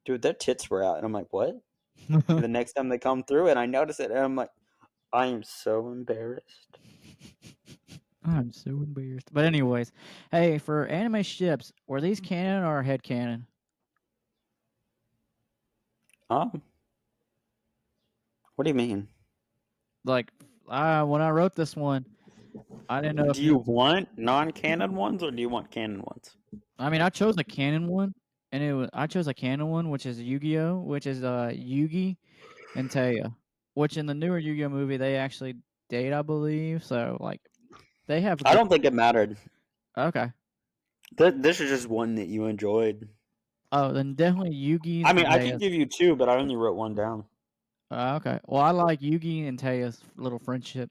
"Dude, their tits were out," and I'm like, "What?" And the next time they come through, and I notice it, and I'm like, I am so embarrassed. I'm so embarrassed. But anyways, hey, for anime ships, were these canon or head canon? What do you mean? Like, when I wrote this one, I didn't know if Do you want non-canon ones or do you want canon ones? I mean, I chose a canon one, and I chose a canon one, which is Yu-Gi-Oh, which is Yugi and Taya, which in the newer Yu-Gi-Oh movie they actually date, I believe. So like, they have. I don't think it mattered. Okay. This is just one that you enjoyed. Oh, then definitely Yugi's. I mean, and I Taya's. can give you two, but I only wrote one down. Okay. Well, I like Yugi and Taya's little friendship.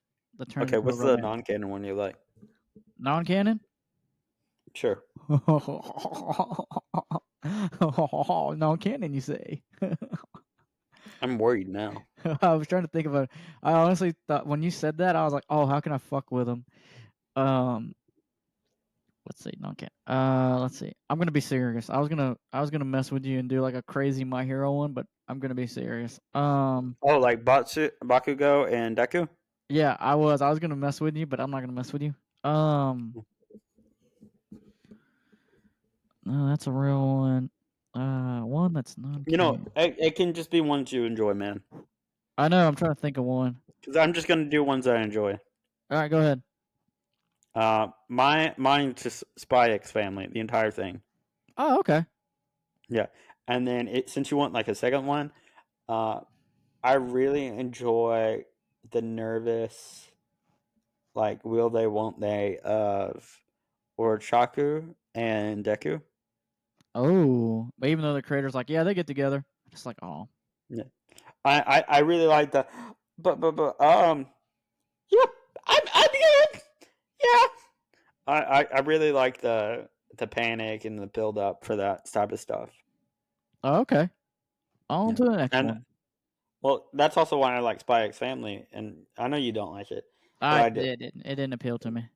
Okay, what's the non-canon one you like? Non-canon? Sure. Non-canon, you say? I'm worried now. I was trying to think of I honestly thought when you said that, I was like, oh, how can I fuck with him? Let's see, non-canon. Let's see. I'm gonna be serious. I was gonna mess with you and do like a crazy My Hero one, but I'm gonna be serious. Oh, like Bakugo and Deku? Yeah, I was gonna mess with you, but I'm not gonna mess with you. No, that's a real one. One that's non-canon. It can just be ones you enjoy, man. I know. I'm trying to think of one. Because I'm just gonna do ones I enjoy. All right, go ahead. Mine's just Spy X Family, the entire thing. Oh, okay. Yeah, and then since you want like a second one, I really enjoy the nervous, like will they, won't they of Orochaku and Deku. Oh, but even though the creator's like, yeah, they get together, just like, oh, Yeah, I really like the, but yeah, I'm good. Yeah, I really like the panic and the build up for that type of stuff. Oh, okay. On to the next one. Well, that's also why I like Spy X Family, and I know you don't like it. It didn't appeal to me.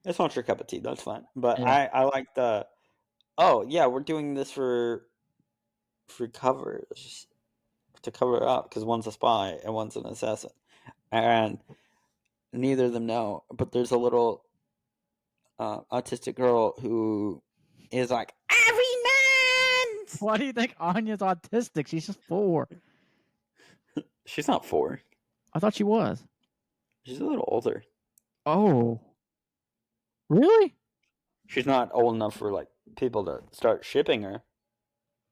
It's not your cup of tea. That's fine. But Yeah. I like the. Oh yeah, we're doing this for covers to cover it up because one's a spy and one's an assassin, and neither of them know. But there's a little autistic girl who is like every man. Why do you think Anya's autistic? She's just 4. She's not 4. I thought she was. She's a little older. Oh. Really? She's not old enough for like people to start shipping her.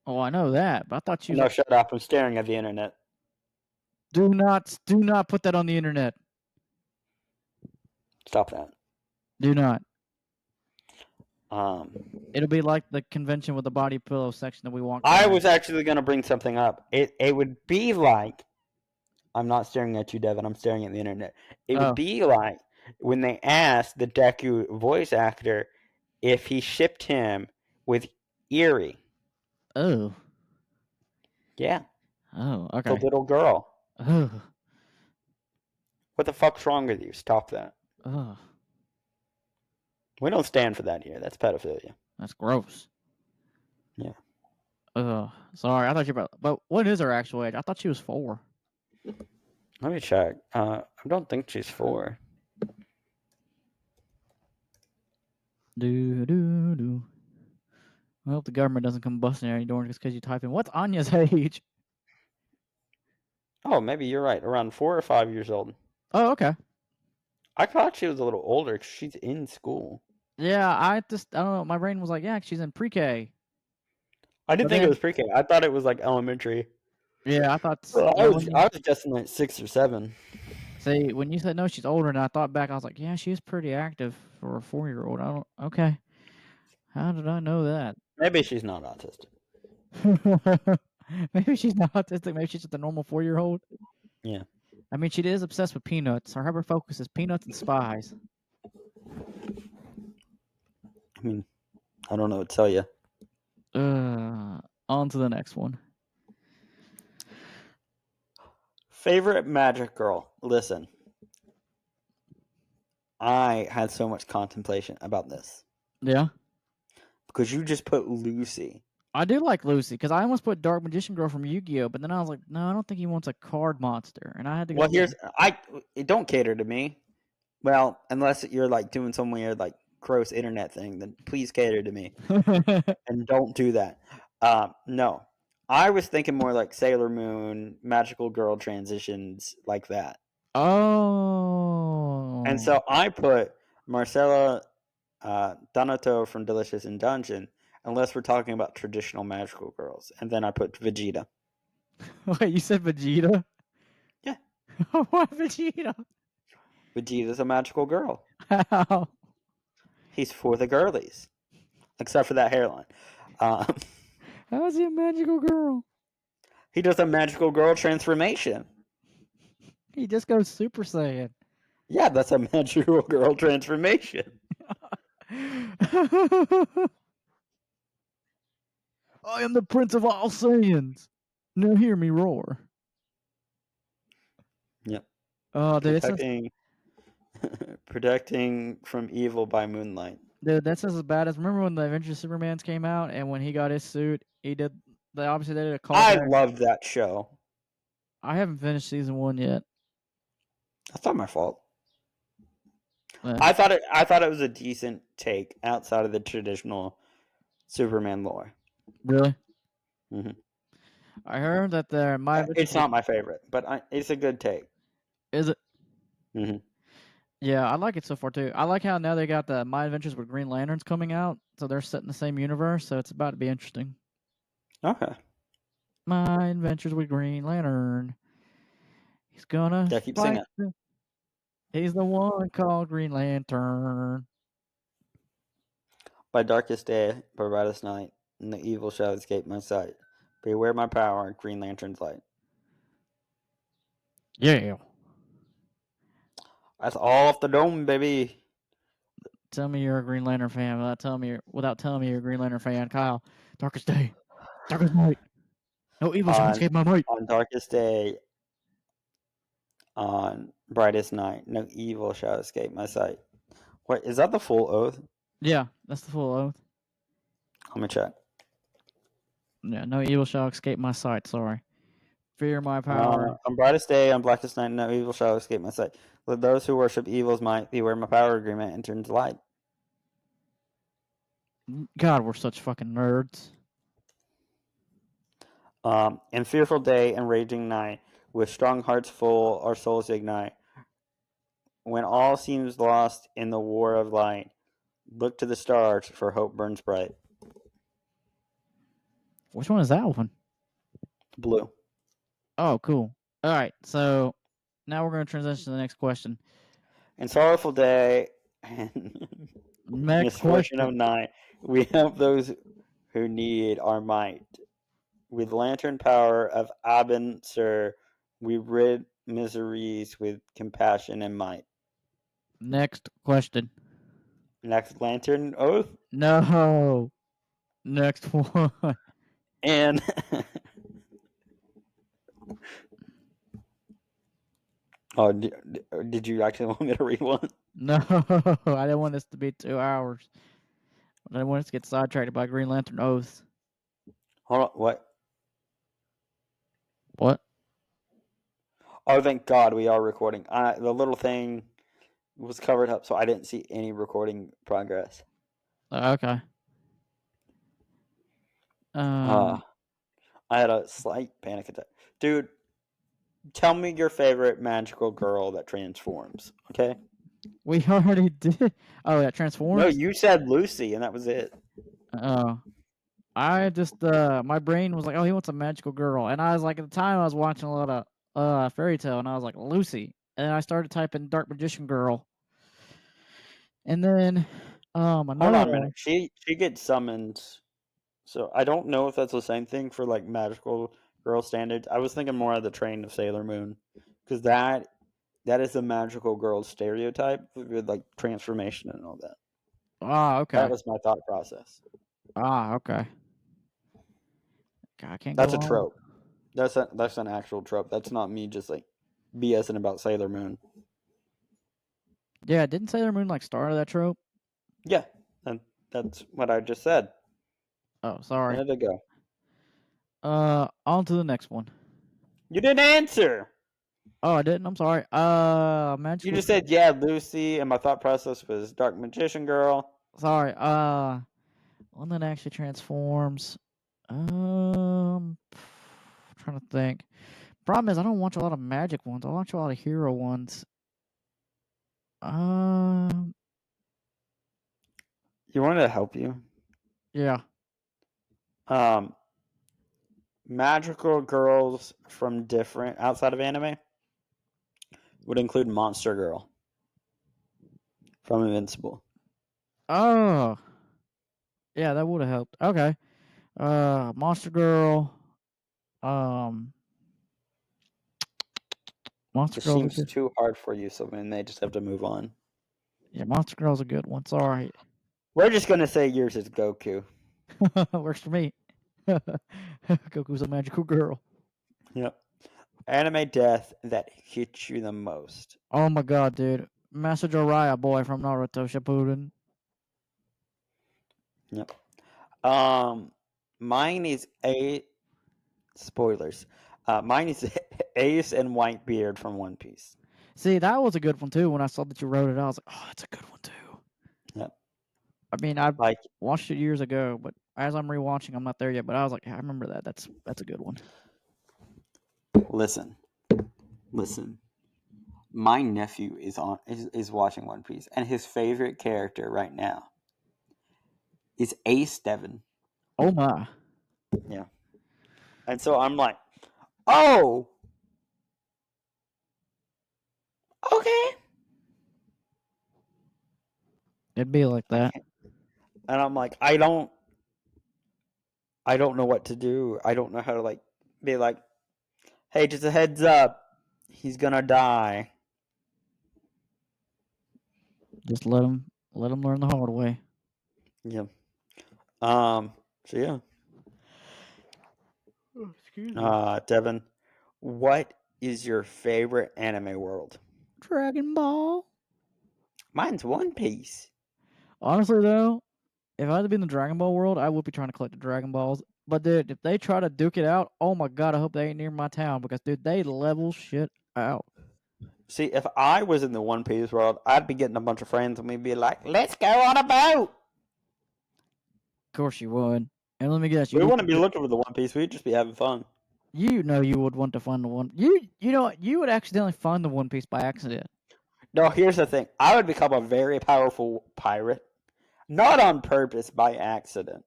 Oh, I know that, but I thought she was. No, shut up! I'm staring at the internet. Do not put that on the internet. Stop that. Do not. Um, It'll be like the convention with the body pillow section that we walked. I down. was actually going to bring something up. It would be like, I'm not staring at you, Devin. I'm staring at the internet. It would be like when they asked the Deku voice actor if he shipped him with Eerie. Oh. Yeah. Oh, okay. The little girl. Oh. What the fuck's wrong with you? Stop that. Oh. We don't stand for that here. That's pedophilia. That's gross. Yeah. Sorry, I thought you were. But what is her actual age? I thought she was 4. Let me check. I don't think she's 4. I hope the government doesn't come busting at your door just because you type in, what's Anya's age? Oh, maybe you're right. Around 4 or 5 years old. Oh, okay. I thought she was a little older because she's in school. Yeah, I don't know. My brain was like, yeah, she's in pre-K. I didn't think it was pre-K. I thought it was like elementary. Yeah, I thought. Well, I was just in like 6 or 7. See, when you said no, she's older, and I thought back, I was like, yeah, she's pretty active for a 4-year-old. Okay. How did I know that? Maybe she's not autistic. Maybe she's not autistic. Maybe she's just a normal 4-year-old. Yeah. I mean, she is obsessed with peanuts. Her hyper focus is peanuts and spies. I mean, I don't know what to tell you. On to the next one. Favorite magic girl. Listen. I had so much contemplation about this. Yeah? Because you just put Lucy. I do like Lucy, because I almost put Dark Magician Girl from Yu-Gi-Oh! But then I was like, no, I don't think he wants a card monster. And I had to go. Well, it don't cater to me. Well, unless you're like doing some weird like gross internet thing, then please cater to me. And don't do that. No. I was thinking more like Sailor Moon, Magical Girl transitions like that. Oh. And so I put Marcella Donato from Delicious in Dungeon, unless we're talking about traditional magical girls. And then I put Vegeta. Wait, you said Vegeta? Yeah. Why Vegeta? Vegeta's a magical girl. How? He's for the girlies. Except for that hairline. How is he a magical girl? He does a magical girl transformation. He just goes Super Saiyan. Yeah, that's a magical girl transformation. I am the Prince of all Saiyans. Now hear me roar. Yep. Oh, dude, protecting from evil by moonlight. Dude, that's as bad as. Remember when the Adventures of Supermans came out, and when he got his suit, they did a call. I loved that show. I haven't finished season 1 yet. That's not my fault. Yeah. I thought it was a decent take outside of the traditional Superman lore. Really? Mm-hmm. I heard that it's not my favorite, but it's a good take. Is it? Mm-hmm. Yeah, I like it so far too. I like how now they got the My Adventures with Green Lanterns coming out, so they're set in the same universe, so it's about to be interesting. Okay. My Adventures with Green Lantern. He's gonna. Yeah, keep singing. He's the one called Green Lantern. By darkest day, by brightest night, and the evil shall escape my sight. Beware my power, Green Lantern's light. Yeah. That's all off the dome, baby. Tell me you're a Green Lantern fan without telling me you're a Green Lantern fan. Kyle, darkest day, darkest night. No evil shall escape my might. On darkest day, on brightest night, no evil shall escape my sight. Wait, is that the full oath? Yeah, that's the full oath. Let me check. Yeah, no evil shall escape my sight. Sorry. Fear my power. On brightest day, on blackest night, no evil shall escape my sight. Let those who worship evil's might beware my power agreement and turn to light. God, we're such fucking nerds. In fearful day and raging night, with strong hearts full, our souls ignite. When all seems lost in the war of light, look to the stars, for hope burns bright. Which one is that one? Blue. Oh, cool. All right, so now we're going to transition to the next question. In sorrowful day and Next misfortune of question. night, we help those who need our might. With lantern power of Aben Sur, we rid miseries with compassion and might. Next question. Next lantern oath. No. Next one. And oh, did you actually want me to read one? No, I didn't want this to be 2 hours. I didn't want us to get sidetracked by Green Lantern oaths. Hold on, what? What? Oh, thank God we are recording. The little thing was covered up, so I didn't see any recording progress. Okay. I had a slight panic attack. Dude, tell me your favorite magical girl that transforms, okay? We already did. Oh, that transforms? No, you said Lucy, and that was it. Oh. I just my brain was like, oh, he wants a magical girl, and I was like, at the time I was watching a lot of Fairy Tale, and I was like, Lucy, and I started typing Dark Magician Girl, and then Hold another on a minute. one. She gets summoned, so I don't know if that's the same thing for like magical girl standards. I was thinking more of the Train of Sailor Moon, because that is the magical girl stereotype with like transformation and all that. Ah, That okay. was my thought process. Ah, okay. God, I can't That's go a on. trope. That's an actual trope. That's not me just like BSing about Sailor Moon. Yeah, didn't Sailor Moon like start that trope? Yeah, and that's what I just said. Oh, A sorry. minute ago. On to the next one. You didn't answer. Oh, I didn't. I'm sorry. You Magical. just said yeah, Lucy, and my thought process was Dark Magician Girl. Sorry. One that actually transforms. Trying to think. Problem is, I don't watch a lot of magic ones. I watch a lot of hero ones. You wanted to help you. Yeah. Magical girls from different outside of anime would include Monster Girl from Invincible. Oh. Yeah, that would have helped. Okay. Monster Girl. Monster This Girl's a seems good. too hard for you, so we may just have to move on. Yeah, Monster Girl's a good one. Sorry. We're just gonna say yours is Goku. Works for me. Goku's a magical girl. Yep. Anime death that hits you the most. Oh my god, dude. Master Jiraiya boy from Naruto Shippuden. Yep. Mine is spoilers. Mine is Ace and Whitebeard from One Piece. See, that was a good one too. When I saw that you wrote it, I was like, oh, that's a good one too. Yep. I mean, I Like, watched it years ago, but as I'm rewatching, I'm not there yet. But I was like, yeah, I remember that. That's a good one. listen. My nephew is watching One Piece, and his favorite character right now is Ace Devon. Oh my. Yeah. And so I'm like, oh, okay. It'd be like that. And I'm like, I don't know what to do. I don't know how to like be like, hey, just a heads up, he's gonna die. Just let him learn the hard way. Yeah. So yeah. Oh, excuse me. Devin, what is your favorite anime world? Dragon Ball. Mine's One Piece. Honestly though, if I had to be in the Dragon Ball world, I would be trying to collect the Dragon Balls. But dude, if they try to duke it out, oh my god, I hope they ain't near my town because dude, they level shit out. See, if I was in the One Piece world, I'd be getting a bunch of friends and we'd be like, let's go on a boat. Of course you would. And let me guess, We wouldn't be looking for the One Piece. We'd just be having fun. you know you would want to find the one. You know what? You would accidentally find the One Piece by accident. No, here's the thing. I would become a very powerful pirate. Not on purpose, by accident.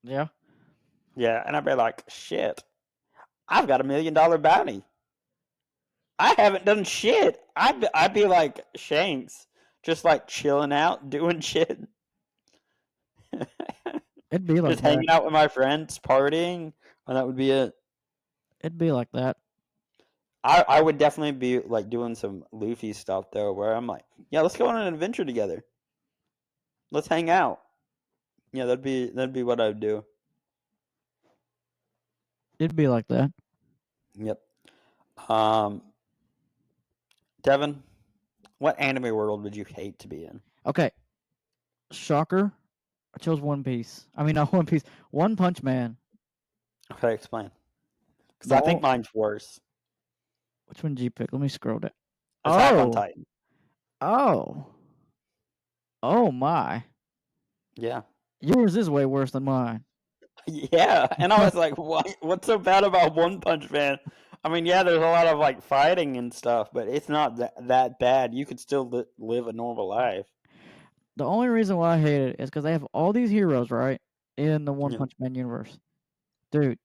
Yeah. Yeah, and I'd be like, shit, I've got $1 million bounty. I haven't done shit. I'd be like Shanks, just like chilling out, doing shit. It'd be like Just that. hanging out with my friends, partying, and that would be it. It'd be like that. I would definitely be like doing some Luffy stuff though, where I'm like, yeah, let's go on an adventure together. Let's hang out. Yeah, that'd be what I'd do. It'd be like that. Yep. Um, Devin, what anime world would you hate to be in? Okay. Shocker. I chose One Piece. I mean, not One Piece. One Punch Man. Okay, explain. Because I think No. mine's worse. Which one did you pick? Let me scroll down. Attack on Oh. Titan. Oh. Oh my. Yeah. Yours is way worse than mine. Yeah, and I was like, "What? What's so bad about One Punch Man?" I mean, yeah, there's a lot of like fighting and stuff, but it's not that bad. You could still live a normal life. The only reason why I hate it is because they have all these heroes, right, in the One Yeah. Punch Man universe. Dude,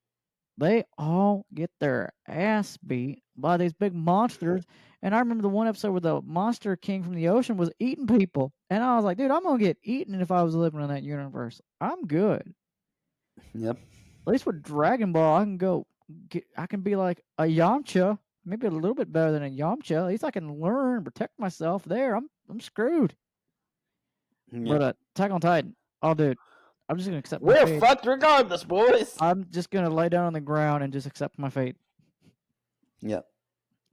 they all get their ass beat by these big monsters. And I remember the one episode where the monster king from the ocean was eating people. And I was like, dude, I'm going to get eaten if I was living in that universe. I'm good. Yep. At least with Dragon Ball, I can be like a Yamcha, maybe a little bit better than a Yamcha. At least I can learn, protect myself there. I'm screwed. Yep. But Attack on Titan, oh, dude, I'm just going to accept my We're fate. fucked regardless, boys. I'm just going to lay down on the ground and just accept my fate. Yep.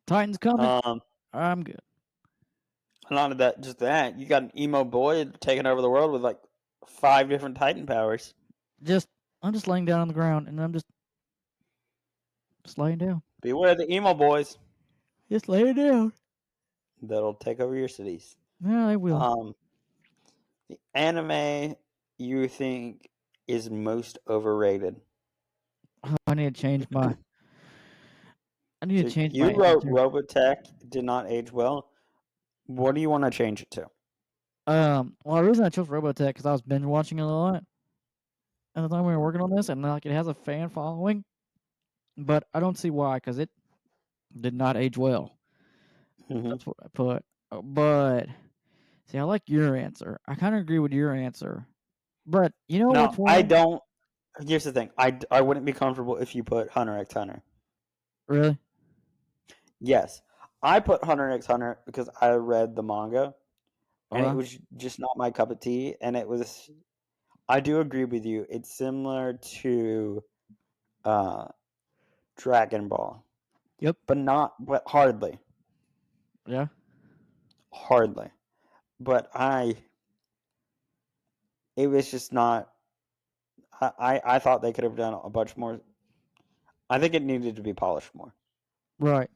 Titan's coming. I'm good. Not of that, just that you got an emo boy taking over the world with like 5 different Titan powers. I'm just laying down on the ground and I'm just laying down. Beware the emo boys. Just laying down. That'll take over your cities. Yeah, they will. The anime you think is most overrated? Oh, I need to change my. I need to change You my wrote answer. Robotech did not age well. What do you want to change it to? Well, the reason I chose Robotech because I was binge watching it a lot at the time we were working on this, and like it has a fan following, but I don't see why because it did not age well. Mm-hmm. That's what I put. But see, I like your answer. I kind of agree with your answer, but you know No, which one? I don't. Here's the thing. I wouldn't be comfortable if you put Hunter x Hunter. Really? Yes, I put Hunter x Hunter because I read the manga, and it was just not my cup of tea. And it was. I do agree with you. It's similar to Dragon Ball. Yep. But hardly. Yeah. Hardly. But it was just not. I thought they could have done a bunch more. I think it needed to be polished more. Right.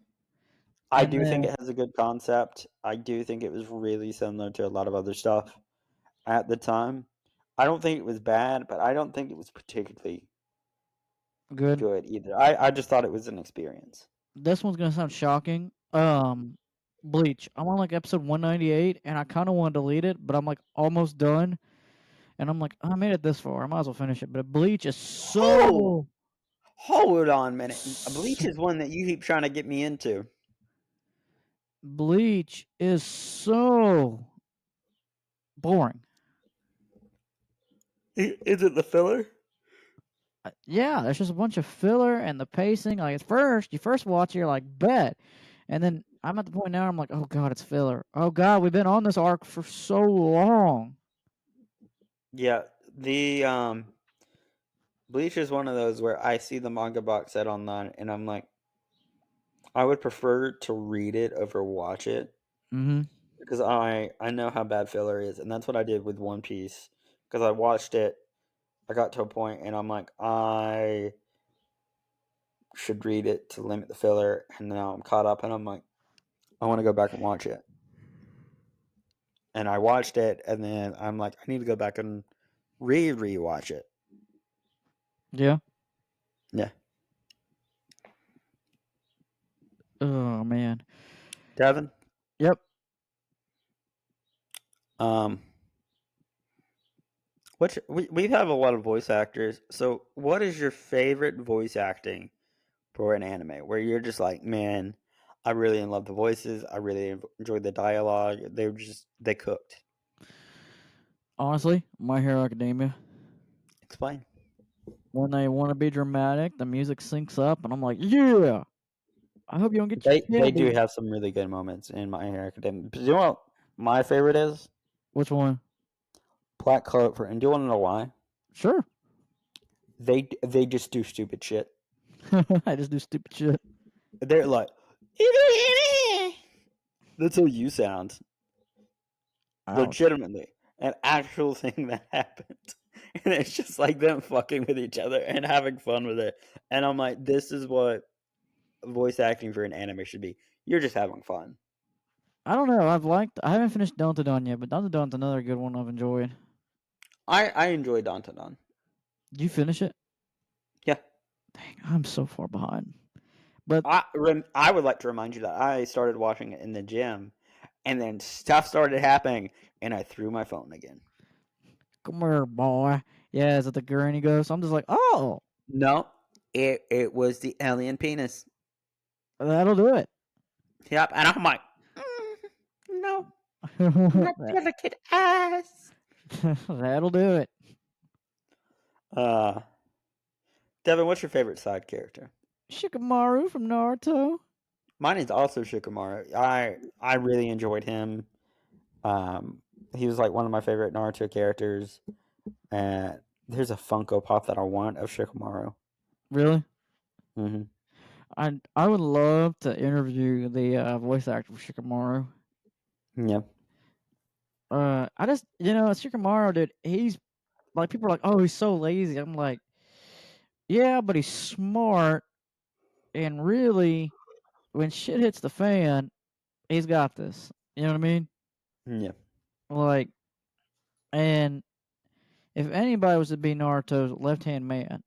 I And do think then, it has a good concept. I do think it was really similar to a lot of other stuff at the time. I don't think it was bad, but I don't think it was particularly good. good either. I just thought it was an experience. This one's gonna sound shocking. Bleach. I'm on like episode 198, and I kind of want to delete it, but I'm like almost done, and I'm like, I made it this far. I might as well finish it. But Bleach is so. Hold on a minute. Bleach is one that you keep trying to get me into. Bleach is so boring. Is it the filler? Yeah, there's just a bunch of filler and the pacing. Like at first, you first watch it, you're like, bet, and then I'm at the point now. I'm like, oh god, it's filler. Oh god, we've been on this arc for so long. Yeah, the Bleach is one of those where I see the manga box set online and I'm like, I would prefer to read it over watch it. Mm-hmm. Because I know how bad filler is, and that's what I did with One Piece. Because I watched it, I got to a point, and I'm like, I should read it to limit the filler, and now I'm caught up, and I'm like, I want to go back and watch it. And I watched it, and then I'm like, I need to go back and rewatch it. Yeah. Yeah. Oh man. Devin, Yep. um, we have a lot of voice actors. So, what is your favorite voice acting for an anime where you're just like, man, I really love the voices. I really enjoyed the dialogue. They cooked. Honestly, My Hero Academia. Explain. When they want to be dramatic, the music syncs up, and I'm like, yeah. I hope you don't get your They tail do beat. have some really good moments in My Hero Academia. But you know what my favorite is? Which one? Black Clover. And do you want to know why? Sure. They just do stupid shit. I just do stupid shit. They're like, that's how you sound. Ouch. Legitimately, an actual thing that happened. And it's just like them fucking with each other and having fun with it. And I'm like, this is what voice acting for an anime should be. You're just having fun. I don't know. I haven't finished Dawn yet, but Dawn's another good one I've enjoyed. I enjoy Dantadan. Did you finish it? Yeah. Dang, I'm so far behind. But I would like to remind you that I started watching it in the gym, and then stuff started happening, and I threw my phone again. come here, boy. Yeah, is it the granny ghost? I'm just like, oh, No, it was the alien penis. that'll do it. Yep, and I'm like, no, not delicate ass. That'll do it. Uh, Devin, what's your favorite side character? Shikamaru from Naruto. Mine is also Shikamaru. I really enjoyed him. He was like one of my favorite Naruto characters. And there's a Funko Pop that I want of Shikamaru. Really? Mm-hmm. I would love to interview the voice actor for Shikamaru. Yeah. I just Shikamaru, dude. He's like people are like, oh, he's so lazy. I'm like, yeah, but he's smart, and really, when shit hits the fan, he's got this. You know what I mean? Yeah. Like, and if anybody was to be Naruto's left hand man,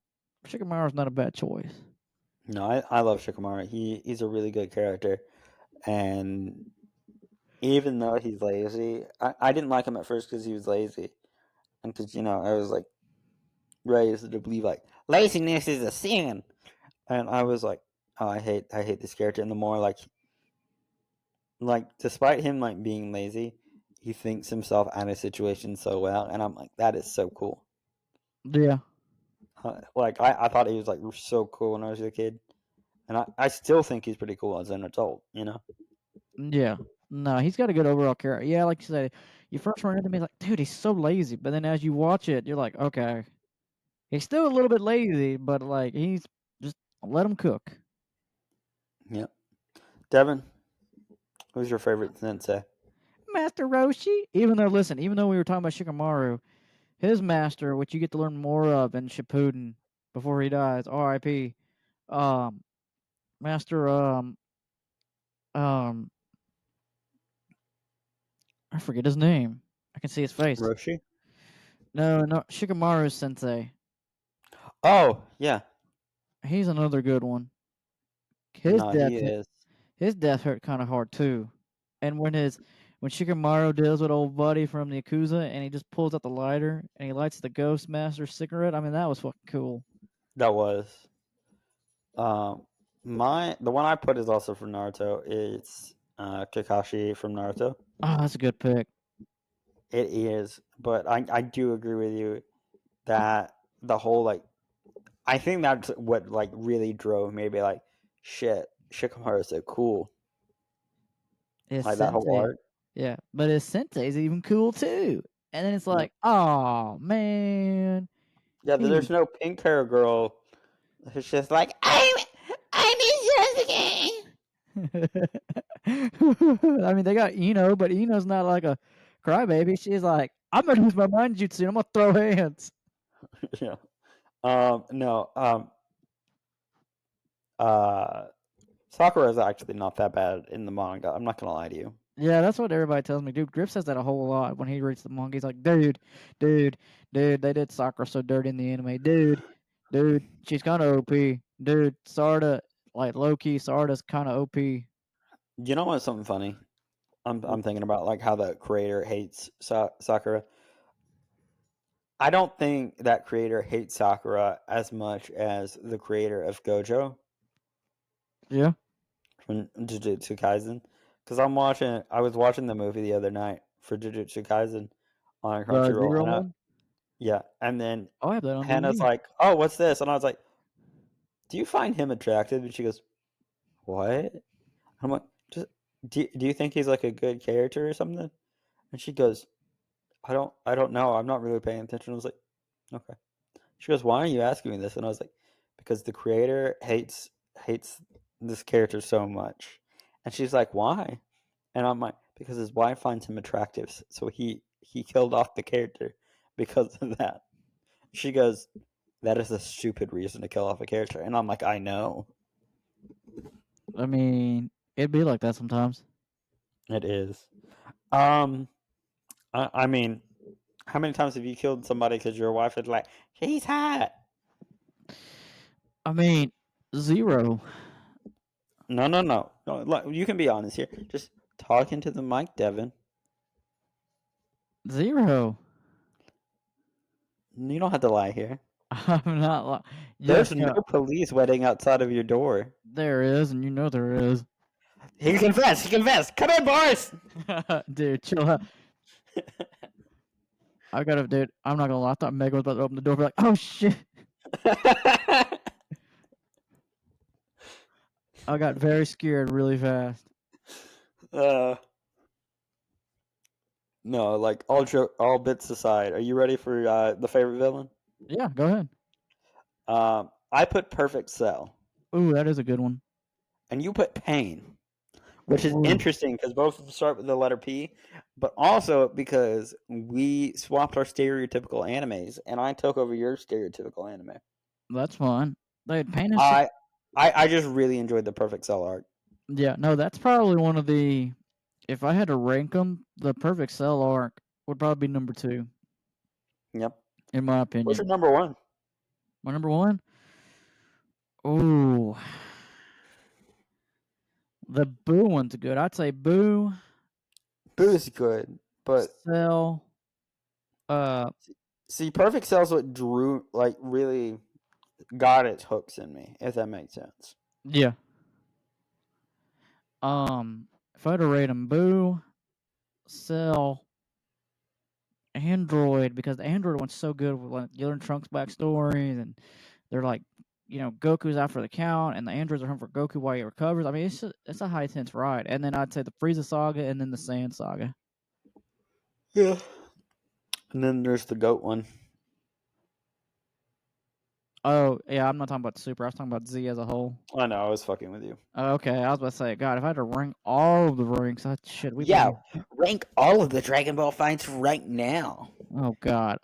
Shikamaru's not a bad choice. No, I love Shikamaru. He's a really good character. And even though he's lazy, I didn't like him at first because he was lazy. And because, I was like raised to believe like laziness is a sin. And I was like, oh, I hate this character. And the more like despite him like being lazy, he thinks himself out of situation so well. And I'm like, that is so cool. Yeah. Like I thought he was like so cool when I was a kid. And I still think he's pretty cool as an adult, Yeah. No, he's got a good overall character. Yeah, like you said, you first run into me like, dude, he's so lazy. But then as you watch it, you're like, okay, he's still a little bit lazy, but like he's just let him cook. Yep. Devin, who's your favorite sensei? Master Roshi. Even though we were talking about Shikamaru, his master, which you get to learn more of in Shippuden before he dies, R.I.P. Um, Master um, I forget his name. I can see his face. Roshi? No, Shikamaru Sensei. Oh, yeah. He's another good one. His No, death he is. his death hurt kind of hard too. And when Shikamaru deals with old buddy from the Yakuza and he just pulls out the lighter and he lights the Ghost Master cigarette, I mean that was fucking cool. That was. The one I put is also from Naruto. It's Kakashi from Naruto. Oh, that's a good pick. It is, but I do agree with you that the whole like I think that's what like really drove me to be like, shit, Shikamaru is so cool. His Like that whole sensei, arc. yeah, but his sensei's even cool too. And then it's Yep. like, oh man, Yeah, he. there's no pink hair girl. It's just like I'm Sasuke. I mean, they got Ino, but Ino's not like a crybaby. She's like, I'm gonna use my mind jutsu and I'm gonna throw hands. Yeah. No. Uh, Sakura is actually not that bad in the manga. I'm not gonna lie to you. Yeah, that's what everybody tells me. Dude, Griff says that a whole lot when he reads the manga. He's like, dude, they did Sakura so dirty in the anime. Dude, she's kind of OP. Dude, Sarda, like low key, Sarda's kind of OP. You know what's something funny? I'm thinking about like how the creator hates Sakura. I don't think that creator hates Sakura as much as the creator of Gojo Yeah, from Jujutsu Kaisen. Because I was watching the movie the other night for Jujutsu Kaisen on the Crunchyroll, zero and one. yeah, and then Oh, I have that on Hannah's DVD. like, "Oh, what's this?" And I was like, "Do you find him attractive?" And she goes, "What?" I'm like, "Just do you think he's like a good character or something?" And she goes, I don't know. I'm not really paying attention." I was like, "Okay." She goes, "Why are you asking me this?" And I was like, "Because the creator hates this character so much." And she's like, "Why?" And I'm like, "Because his wife finds him attractive, so he killed off the character because of that." She goes, "That is a stupid reason to kill off a character." And I'm like, "I know. I mean, it'd be like that sometimes. It is." Um I mean, how many times have you killed somebody because your wife is like, "He's hot"? I mean, zero. No. Look, you can be honest here. Just talking to the mic, Devin. Zero. You don't have to lie here. I'm not like, yes, There's no yeah, police waiting outside of your door. there is, and you know there is. He confessed. He confessed. Come in, boys. Dude, chill out. I gotta, dude, I'm not gonna lie. I thought Meg was about to open the door. Be like, oh shit. I got very scared really fast. uh, no, like all bits aside. Are you ready for the favorite villain? Yeah, go ahead. I put Perfect Cell, Ooh, that is a good one. and you put Pain, which is Ooh, interesting because both of them start with the letter P, but also because we swapped our stereotypical animes, and I took over your stereotypical anime. that's fun. Dude, Pain is, I I just really enjoyed the Perfect Cell arc. yeah, no, that's probably one of the, if I had to rank them, the Perfect Cell arc would probably be number 2, Yep. in my What's opinion. your number one? My number 1? Ooh, the Boo one's good. I'd say Boo, Boo's good, but Cell, uh, see, Perfect Cell's what drew, like, really got its hooks in me, if that makes sense. yeah. If I had to rate them, Boo, Cell, Android, because the Android one's so good with like you learn Trunks backstories, and they're like, Goku's out for the count, and the androids are hunting for Goku while he recovers. I mean, it's a high tense ride. And then I'd say the Frieza saga, and then the Sand saga. Yeah. And then there's the goat one. Oh yeah, I'm not talking about Super. I was talking about Z as a whole. I know, I was fucking with you. Okay, I was about to say, God, if I had to rank all of the ranks, we'd Yeah, be. rank all of the Dragon Ball fights right now. Oh God,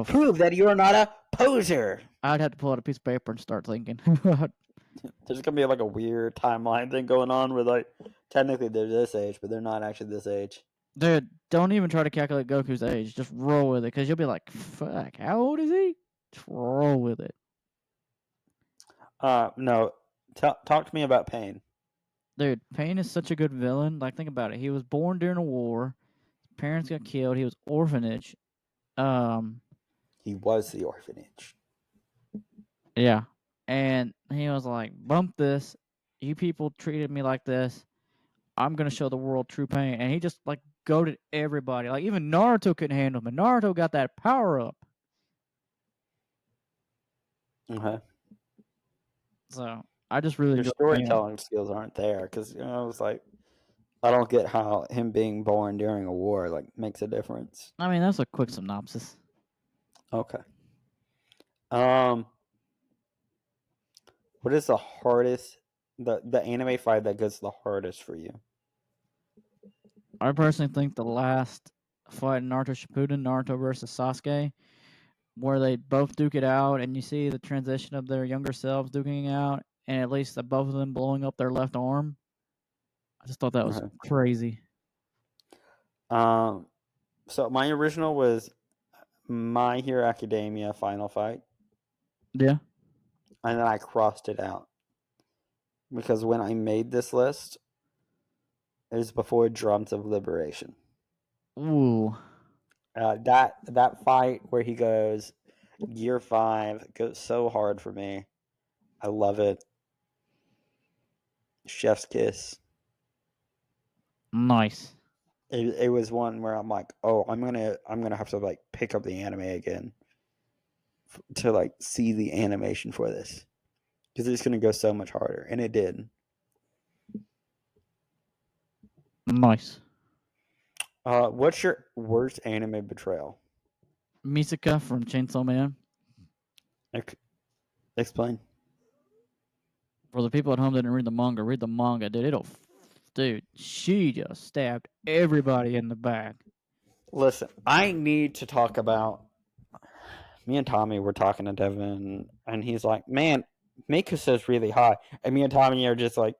Prove that you're not a poser. I'd have to pull out a piece of paper and start thinking. There's gonna be like a weird timeline thing going on where, like, technically they're this age, but they're not actually this age. Dude, don't even try to calculate Goku's age. Just roll with it, because you'll be like, fuck, how old is he? Just roll with it. No. Talk to me about Pain. Dude, Pain is such a good villain. Like, think about it. He was born during a war. His parents got killed. He was orphanage. Um, He was the orphanage. yeah. And he was like, bump this. You people treated me like this. I'm gonna show the world true pain. And he just like goaded everybody. Like even Naruto couldn't handle him. And Naruto got that power up. Okay. So I just really Your enjoy Pain. storytelling skills aren't there because I was like, I don't get how him being born during a war like makes a difference. I mean, that's a quick synopsis. Okay. Um, what is the hardest the anime fight that gets the hardest for you? I personally think the last fight in Naruto Shippuden, Naruto versus Sasuke, where they both duke it out, and you see the transition of their younger selves duking out, and at least the both of them blowing up their left arm. I just thought that was Okay. crazy. So my original was My Hero Academia Final Fight, Yeah. and then I crossed it out because when I made this list, it was before Drums of Liberation. Ooh. That fight where he goes Gear 5 goes so hard for me. I love it. Chef's kiss. Nice. It was one where I'm like, oh, I'm gonna have to like pick up the anime again to like see the animation for this because it's gonna go so much harder, and it did. Nice. What's your worst anime betrayal? Misaka from Chainsaw Man. Explain. For the people at home that didn't read the manga, dude. Dude, she just stabbed everybody in the back. Listen, I need to talk about. Me and Tommy were talking to Devin, and he's like, "Man, Mikusa's really high," and me and Tommy are just like,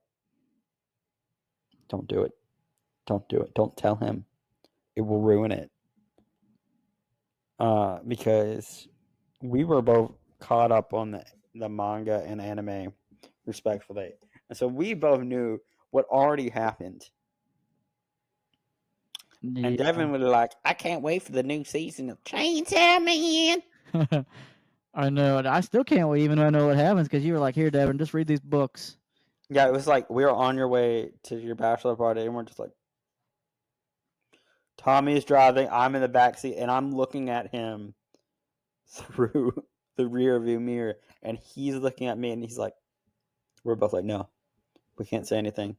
"Don't do it, don't do it, don't tell him, it will ruin it." Because we were both caught up on the manga and anime, respectfully, and so we both knew what already happened. Yeah. And Devin was like, "I can't wait for the new season of Chainsaw Man." I know. I still can't wait, even though I know what happens, because you were like, "Here, Devin, just read these books." Yeah, it was like we were on your way to your bachelor party, and we're just like, Tommy's driving, I'm in the back seat, and I'm looking at him through the rear view mirror, and he's looking at me, and he's like, we're both like, no, we can't say anything.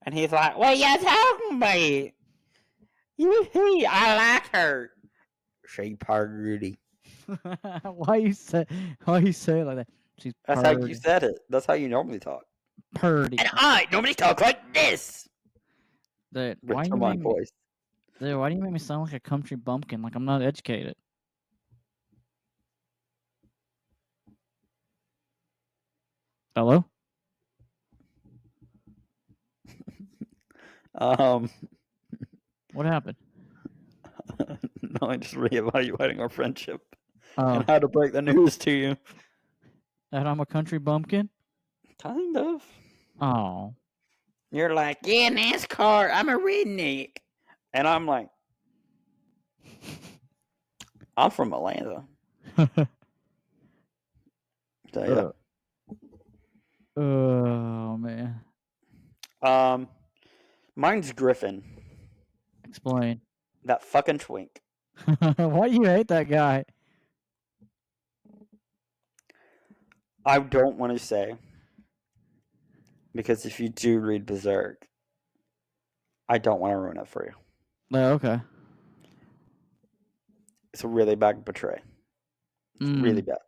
And he's like, what are you talking about? I like her. She purdy. Why you say it like that? She's That's how you said it. That's how you normally talk. purdy. And I normally talk like this. Dude, Why do you make me sound like a country bumpkin? Like I'm not educated. Hello? What happened? No, I'm just reevaluating our friendship Oh, and how to break the news to you. that I'm a country bumpkin? Kind of. Oh. You're like, yeah, NASCAR, I'm a redneck. And I'm like, I'm from Atlanta. So, yeah. Oh man. Mine's Griffin. Explain. That fucking twink. Why do you hate that guy? I don't want to say. Because if you do read Berserk, I don't want to ruin it for you. Oh, okay. It's a really bad betray. It's really bad.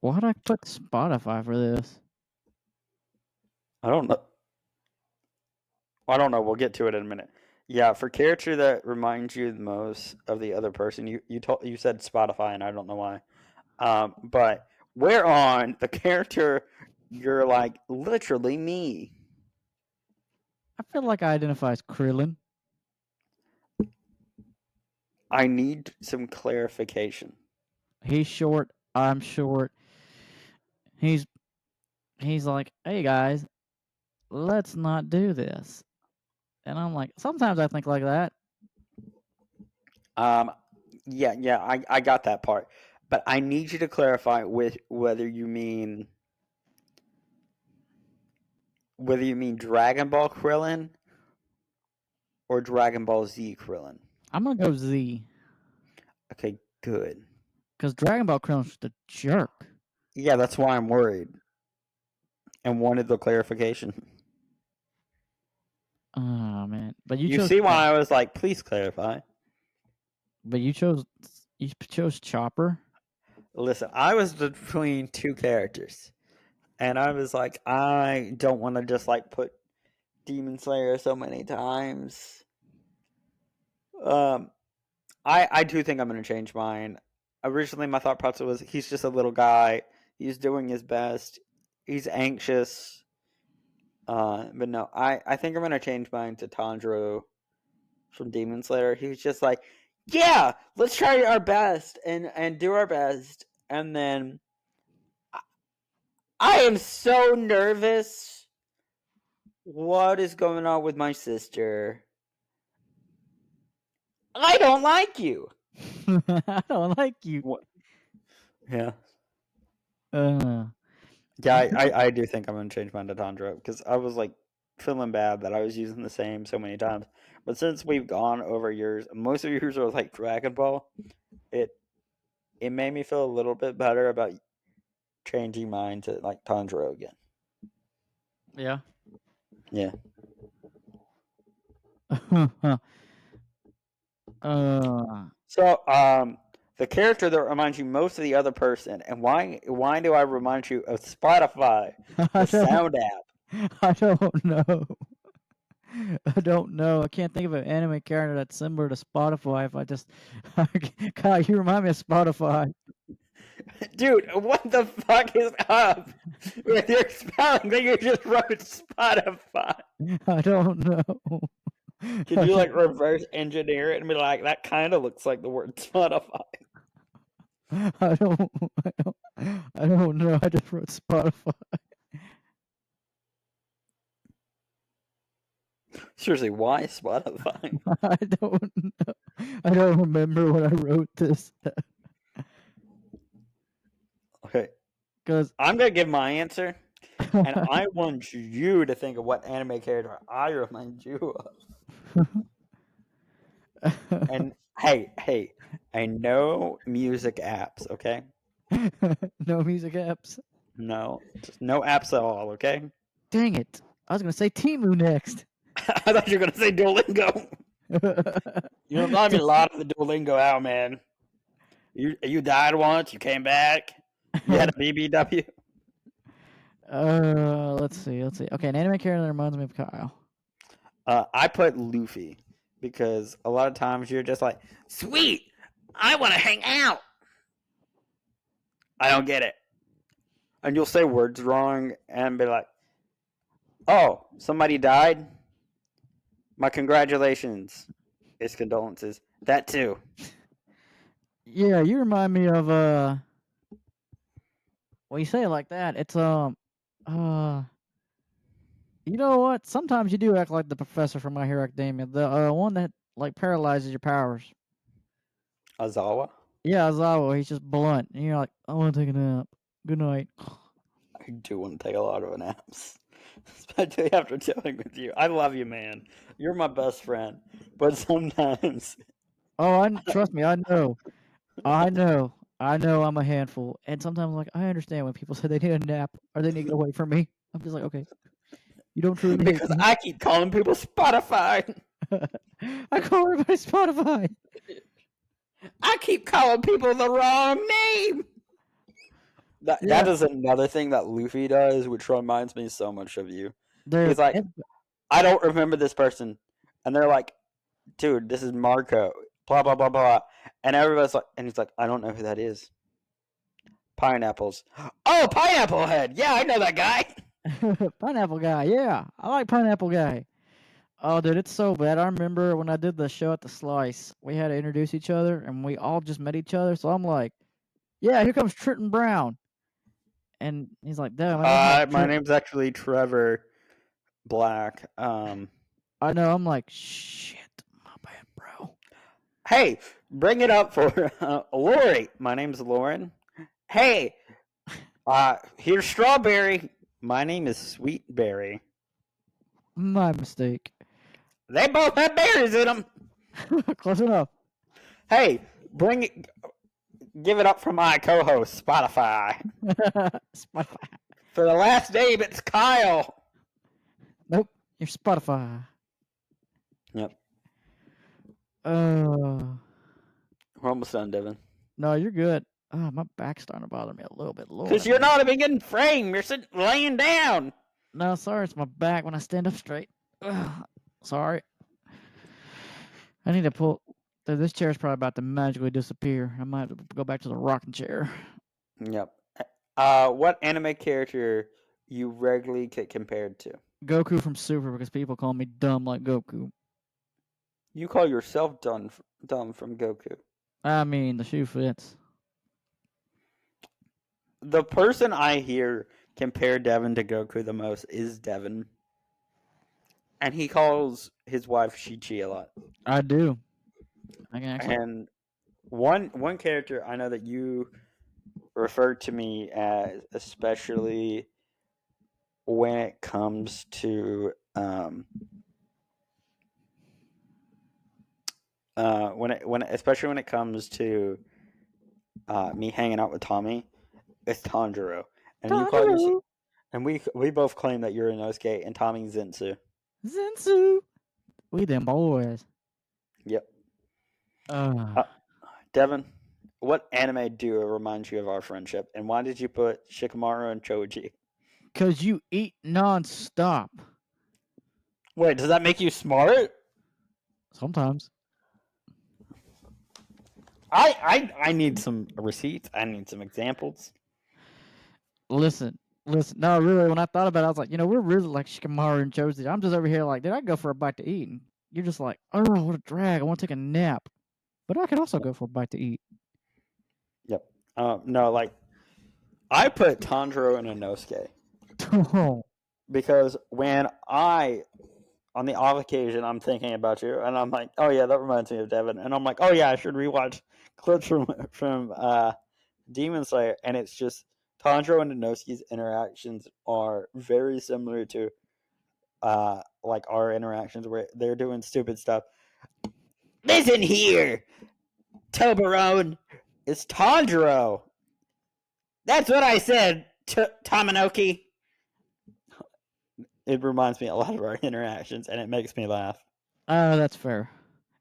Why'd I click Spotify for this? I don't know. I don't know. We'll get to it in a minute. Yeah, for character that reminds you the most of the other person, you said Spotify, and I don't know why. But we're on the character. You're like literally me. I feel like I identify as Krillin. I need some clarification. He's short. I'm short. He's like, hey guys, let's not do this. And I'm like, sometimes I think like that. Yeah, I got that part, but I need you to clarify with whether you mean Dragon Ball Krillin or Dragon Ball Z Krillin. I'm gonna go Z. Okay, good. Because Dragon Ball Krillin's just a jerk. Yeah, that's why I'm worried and wanted the clarification. Oh man, but you You chose. see why I was like, please clarify. But you chose Chopper. Listen, I was between two characters, and I was like, I don't want to just like put Demon Slayer so many times. I do think I'm gonna change mine. Originally, my thought process was he's just a little guy. He's doing his best. He's anxious. But no, I think I'm gonna change mine to Tanjiro from Demon Slayer. He was just like, yeah, let's try our best and do our best, and then I am so nervous. What is going on with my sister? I don't like you. I don't like you. What? Yeah. Uh, Yeah, I do think I'm gonna change mine to Tanjiro because I was like feeling bad that I was using the same so many times. But since we've gone over yours, most of yours are like Dragon Ball. It made me feel a little bit better about changing mine to like Tanjiro again. yeah. Yeah. So the character that reminds you most of the other person, and why do I remind you of Spotify, the sound app? I don't know. I don't know. I can't think of an anime character that's similar to Spotify. If I just, God, you remind me of Spotify. Dude, what the fuck is up with your spelling that you just wrote Spotify? I don't know. Can you like reverse engineer it and be like, that kind of looks like the word Spotify? I don't know. I just wrote Spotify. Seriously, why Spotify? I don't know. I don't remember when I wrote this. Okay, Because I'm gonna give my answer, and I want you to think of what anime character I remind you of. And hey, I know music apps, okay? no music apps. No, just no apps at all, okay? Dang it! I was gonna say Timu next. I thought you were gonna say Duolingo. You remind me a lot of the Duolingo out, man. You died once, you came back, you had a BBW. Let's see. Okay, an anime character that reminds me of Kyle. I put Luffy because a lot of times you're just like, sweet, I want to hang out. I don't get it. And you'll say words wrong and be like, oh, somebody died? My congratulations. It's condolences. That too. Yeah, you remind me of when you say it like that, it's you know what? Sometimes you do act like the professor from My Hero Academia, the one that like paralyzes your powers. Azawa? Yeah, Azawa, he's just blunt, and you're like, I want to take a nap. Good night. I do want to take a lot of naps. Especially after dealing with you. I love you, man. You're my best friend. But sometimes Oh, trust me, I know. I know. I know I'm a handful. And sometimes like I understand when people say they need a nap or they need to get away from me. I'm just like, okay. You don't truly hate because me. I keep calling people Spotify. I call everybody Spotify. I keep calling people the wrong name. That is another thing that Luffy does, which reminds me so much of you. He's like, I don't remember this person. And they're like, dude, this is Marco. Blah, blah, blah, blah. And everybody's like, and he's like, I don't know who that is. Pineapples. Oh, Pineapple Head. Yeah, I know that guy. Pineapple Guy. Yeah, I like Pineapple Guy. Oh, dude, it's so bad. I remember when I did the show at the Slice, we had to introduce each other, and we all just met each other. So I'm like, yeah, here comes Trenton Brown. And he's like, damn, My name's actually Trevor Black. I know. I'm like, shit, my bad, bro. Hey, bring it up for Lori. My name's Lauren. Hey, here's Strawberry. My name is Sweetberry. My mistake. They both have berries in them. Close enough. Hey, give it up for my co-host, Spotify. Spotify. For the last name, it's Kyle. Nope, you're Spotify. Yep. We're almost done, Devin. No, you're good. Oh, my back's starting to bother me a little bit. Because you're not even getting framed. You're sitting laying down. No, sorry, it's my back when I stand up straight. Sorry. I need to pull. This chair is probably about to magically disappear. I might have to go back to the rocking chair. Yep. What anime character you regularly get compared to? Goku from Super because people call me dumb like Goku. You call yourself dumb from Goku. I mean, the shoe fits. The person I hear compare Devin to Goku the most is Devin. And he calls his wife Chi-Chi a lot. I do. I can actually. And one character I know that you refer to me as, especially when it comes to especially when it comes to me hanging out with Tommy, it's Tanjiro. And you call yourself, Tanjiro, and we both claim that you're Inosuke and Tommy's Zensu. Zensu. We them boys. Yep. Uh, Devin, what anime duo reminds you of our friendship, and why did you put Shikamaru and Choji? Cause you eat nonstop. Wait, does that make you smart? Sometimes. I need some receipts. I need some examples. Listen. No, really, when I thought about it, I was like, we're really like Shikamaru and Choji. I'm just over here like, did I go for a bite to eat? And you're just like, oh, what a drag. I want to take a nap. But I could also go for a bite to eat. Yep. No, like I put Tanjiro and Inosuke Oh, because when on the off occasion, I'm thinking about you, and I'm like, oh yeah, that reminds me of Devin, and I'm like, oh yeah, I should rewatch clips from Demon Slayer, and it's just Tanjiro and Inosuke's interactions are very similar to like our interactions where they're doing stupid stuff. Listen here, Toblerone, it's Tanjiro. That's what I said, Tamanoki. It reminds me a lot of our interactions, and it makes me laugh. oh, that's fair.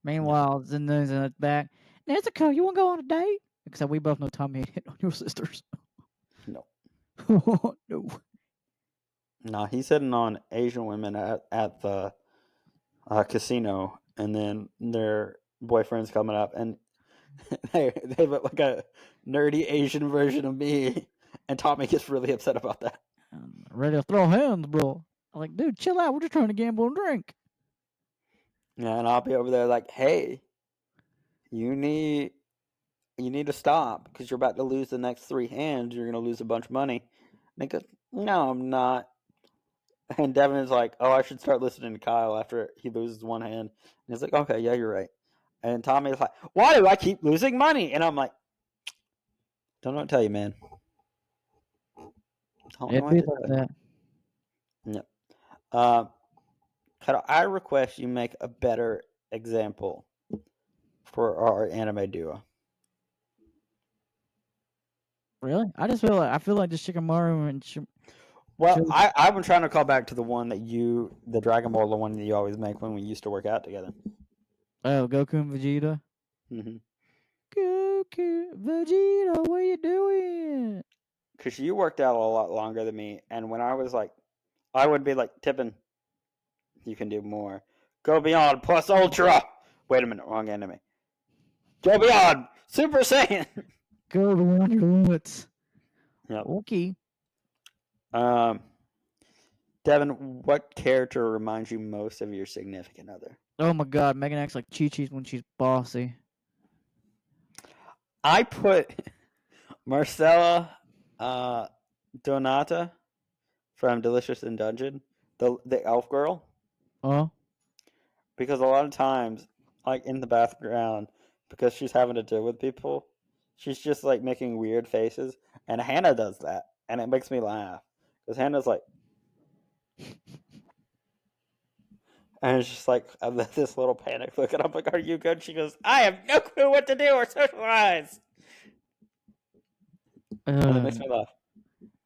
Meanwhile, Zen's in the back. Nezuko, you want to go on a date? Except we both know Tommy hit on your sisters. No. No. No, he's hitting on Asian women at the casino, and then their boyfriend's coming up, and they look like a nerdy Asian version of me, and Tommy gets really upset about that. Ready to throw hands, bro. I'm like, dude, chill out. We're just trying to gamble and drink. Yeah, and I'll be over there like, hey, you need to stop because you're about to lose the next 3 hands. You're gonna lose a bunch of money. And he goes, no, I'm not. And Devin is like, oh, I should start listening to Kyle after he loses one hand. And he's like, okay, yeah, you're right. And Tommy is like, why do I keep losing money? And I'm like, don't know what to tell you, man. Don't know It'd what be to like tell that. you. Yep. Could I request you make a better example for our anime duo? Really? I feel like just Shikamaru and Well, Choji. I've been trying to call back to the one that the Dragon Ball, the one that you always make when we used to work out together. Oh, Goku and Vegeta. Mm-hmm. Goku, Vegeta, what are you doing? Because you worked out a lot longer than me, and when I was like, I would be like, Tippin, you can do more. Go Beyond plus Ultra. Wait a minute, wrong anime. Go Beyond Super Saiyan. Go beyond your limits. Yep. Okay. Devin, what character reminds you most of your significant other? Oh my god, Megan acts like Chi-Chi's when she's bossy. I put Marcella Donata from Delicious in Dungeon, the elf girl, Oh? because a lot of times, like in the background, because she's having to deal with people, she's just like making weird faces, and Hannah does that, and it makes me laugh because Hannah's like, and it's just like this little panic look, and I'm like, "Are you good?" She goes, "I have no clue what to do or socialize," and it makes me laugh.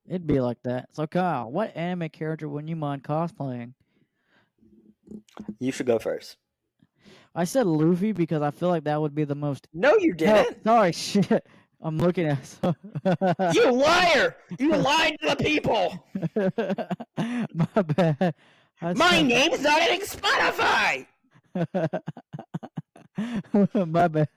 It'd be like that. So Kyle, what anime character wouldn't you mind cosplaying? You should go first. I said Luffy because I feel like that would be the most. No, you didn't. No, sorry, shit. I'm looking at. You liar! You lied to the people. My bad. My name's not in Spotify. My bad.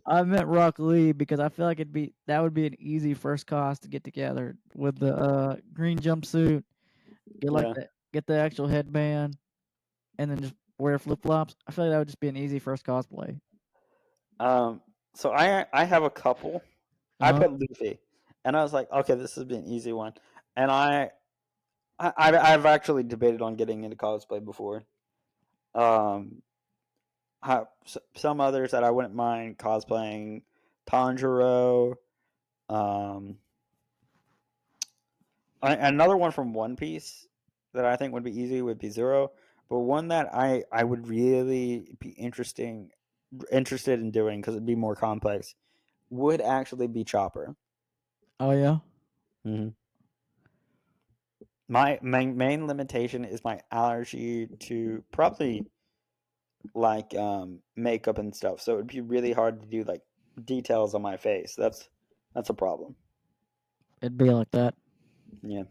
I meant Rock Lee because I feel like that would be an easy first cost to get together with the green jumpsuit, Yeah. get the actual headband, and then just wear flip flops. I feel like that would just be an easy first cosplay. So I have a couple. I Uh-huh. put Luffy, and I was like, okay, this has been an easy one. And I've actually debated on getting into cosplay before. Some others that I wouldn't mind cosplaying: Tanjiro. Um, another one from One Piece that I think would be easy would be Zero. But one that I would really be interested in doing because it'd be more complex would actually be Chopper. Oh yeah. Mm-hmm. My main limitation is my allergy to probably like makeup and stuff. So it'd be really hard to do like details on my face. That's a problem. It'd be like that. Yeah.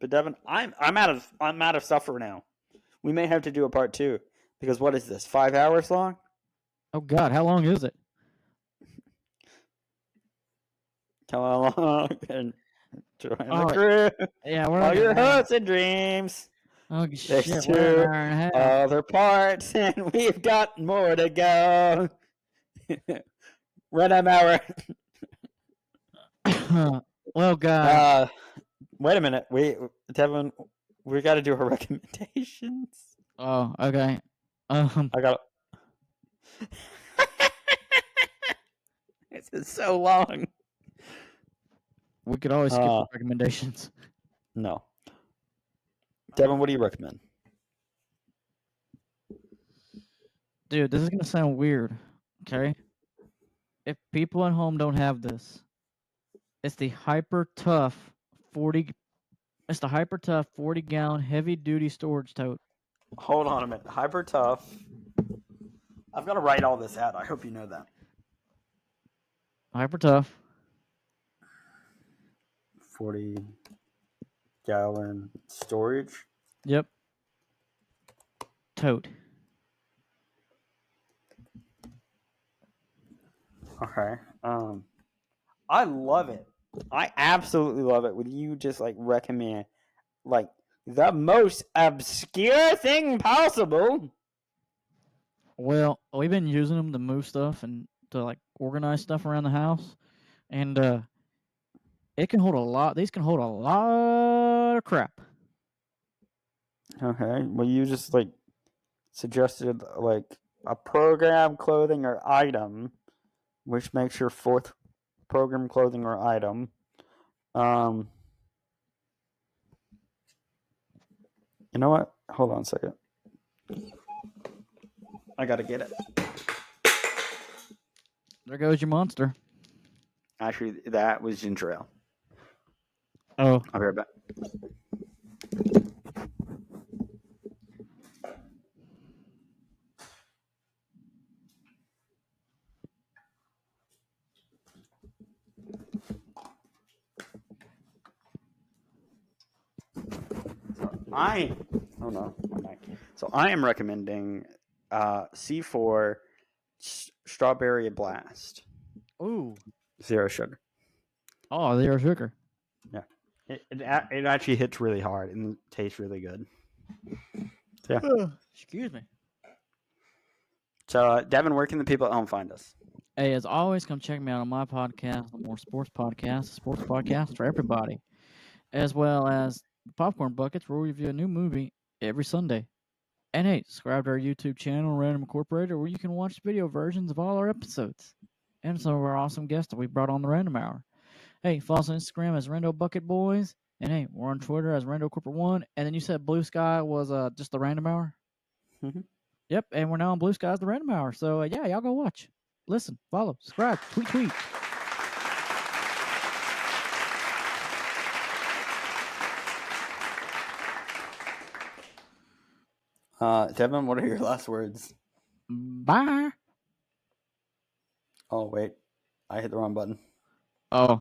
But Devin, I'm out of stuff for now. We may have to do a part 2 because what is this? 5 hours long? Oh God, how long is it? Come along and join the Oh crew. yeah, we're All like your an hour. hopes and dreams. Oh There's shit, we're an 2 hour and a half. other parts, and we've got more to go. Run an hour. Well, God. Wait a minute. Devin, we got to do our recommendations. Oh, okay. I got. This is so long. We could always skip the recommendations. No. Devin, what do you recommend? Dude, this is gonna sound weird. Okay. If people at home don't have this, it's the Hyper Tough 40. It's the Hyper Tough 40-gallon heavy duty storage tote. Hold on a minute. Hyper tough. I've got to write all this out. I hope you know that. Hyper Tough. 40-gallon storage. Yep. Tote. Okay. I love it. I absolutely love it. Would you just like recommend like the most obscure thing possible? Well, we've been using them to move stuff and to like organize stuff around the house, and it can hold a lot. These can hold a lot of crap. Okay. Well, you just like suggested like a program, clothing, or item, which makes your fourth program, clothing, or item. You know what? Hold on a second. I gotta get it. There goes your monster. Actually, that was ginger ale. Oh, I'll be right back. So I am recommending C4 Strawberry Blast. ooh. Zero sugar. Oh, zero sugar. Yeah. It actually hits really hard and tastes really good. So, yeah. Excuse me. So, Devin, where can the people at home find us? Hey, as always, come check me out on my podcast, the More Sports Podcast, a sports podcast for everybody, as well as Popcorn Buckets, where we review a new movie every Sunday. And hey, subscribe to our YouTube channel, Random Incorporated, where you can watch video versions of all our episodes and some of our awesome guests that we brought on the Random Hour. Hey, follow us on Instagram as Rando Bucket Boys, and hey, we're on Twitter as Rando Corporate One. And then you said Blue Sky was just the Random Hour. Mm-hmm. Yep, and we're now on Blue Sky as the Random Hour. So yeah, y'all go watch, listen, follow, subscribe, tweet. Devin, what are your last words? Bye. Oh, wait. I hit the wrong button. Oh.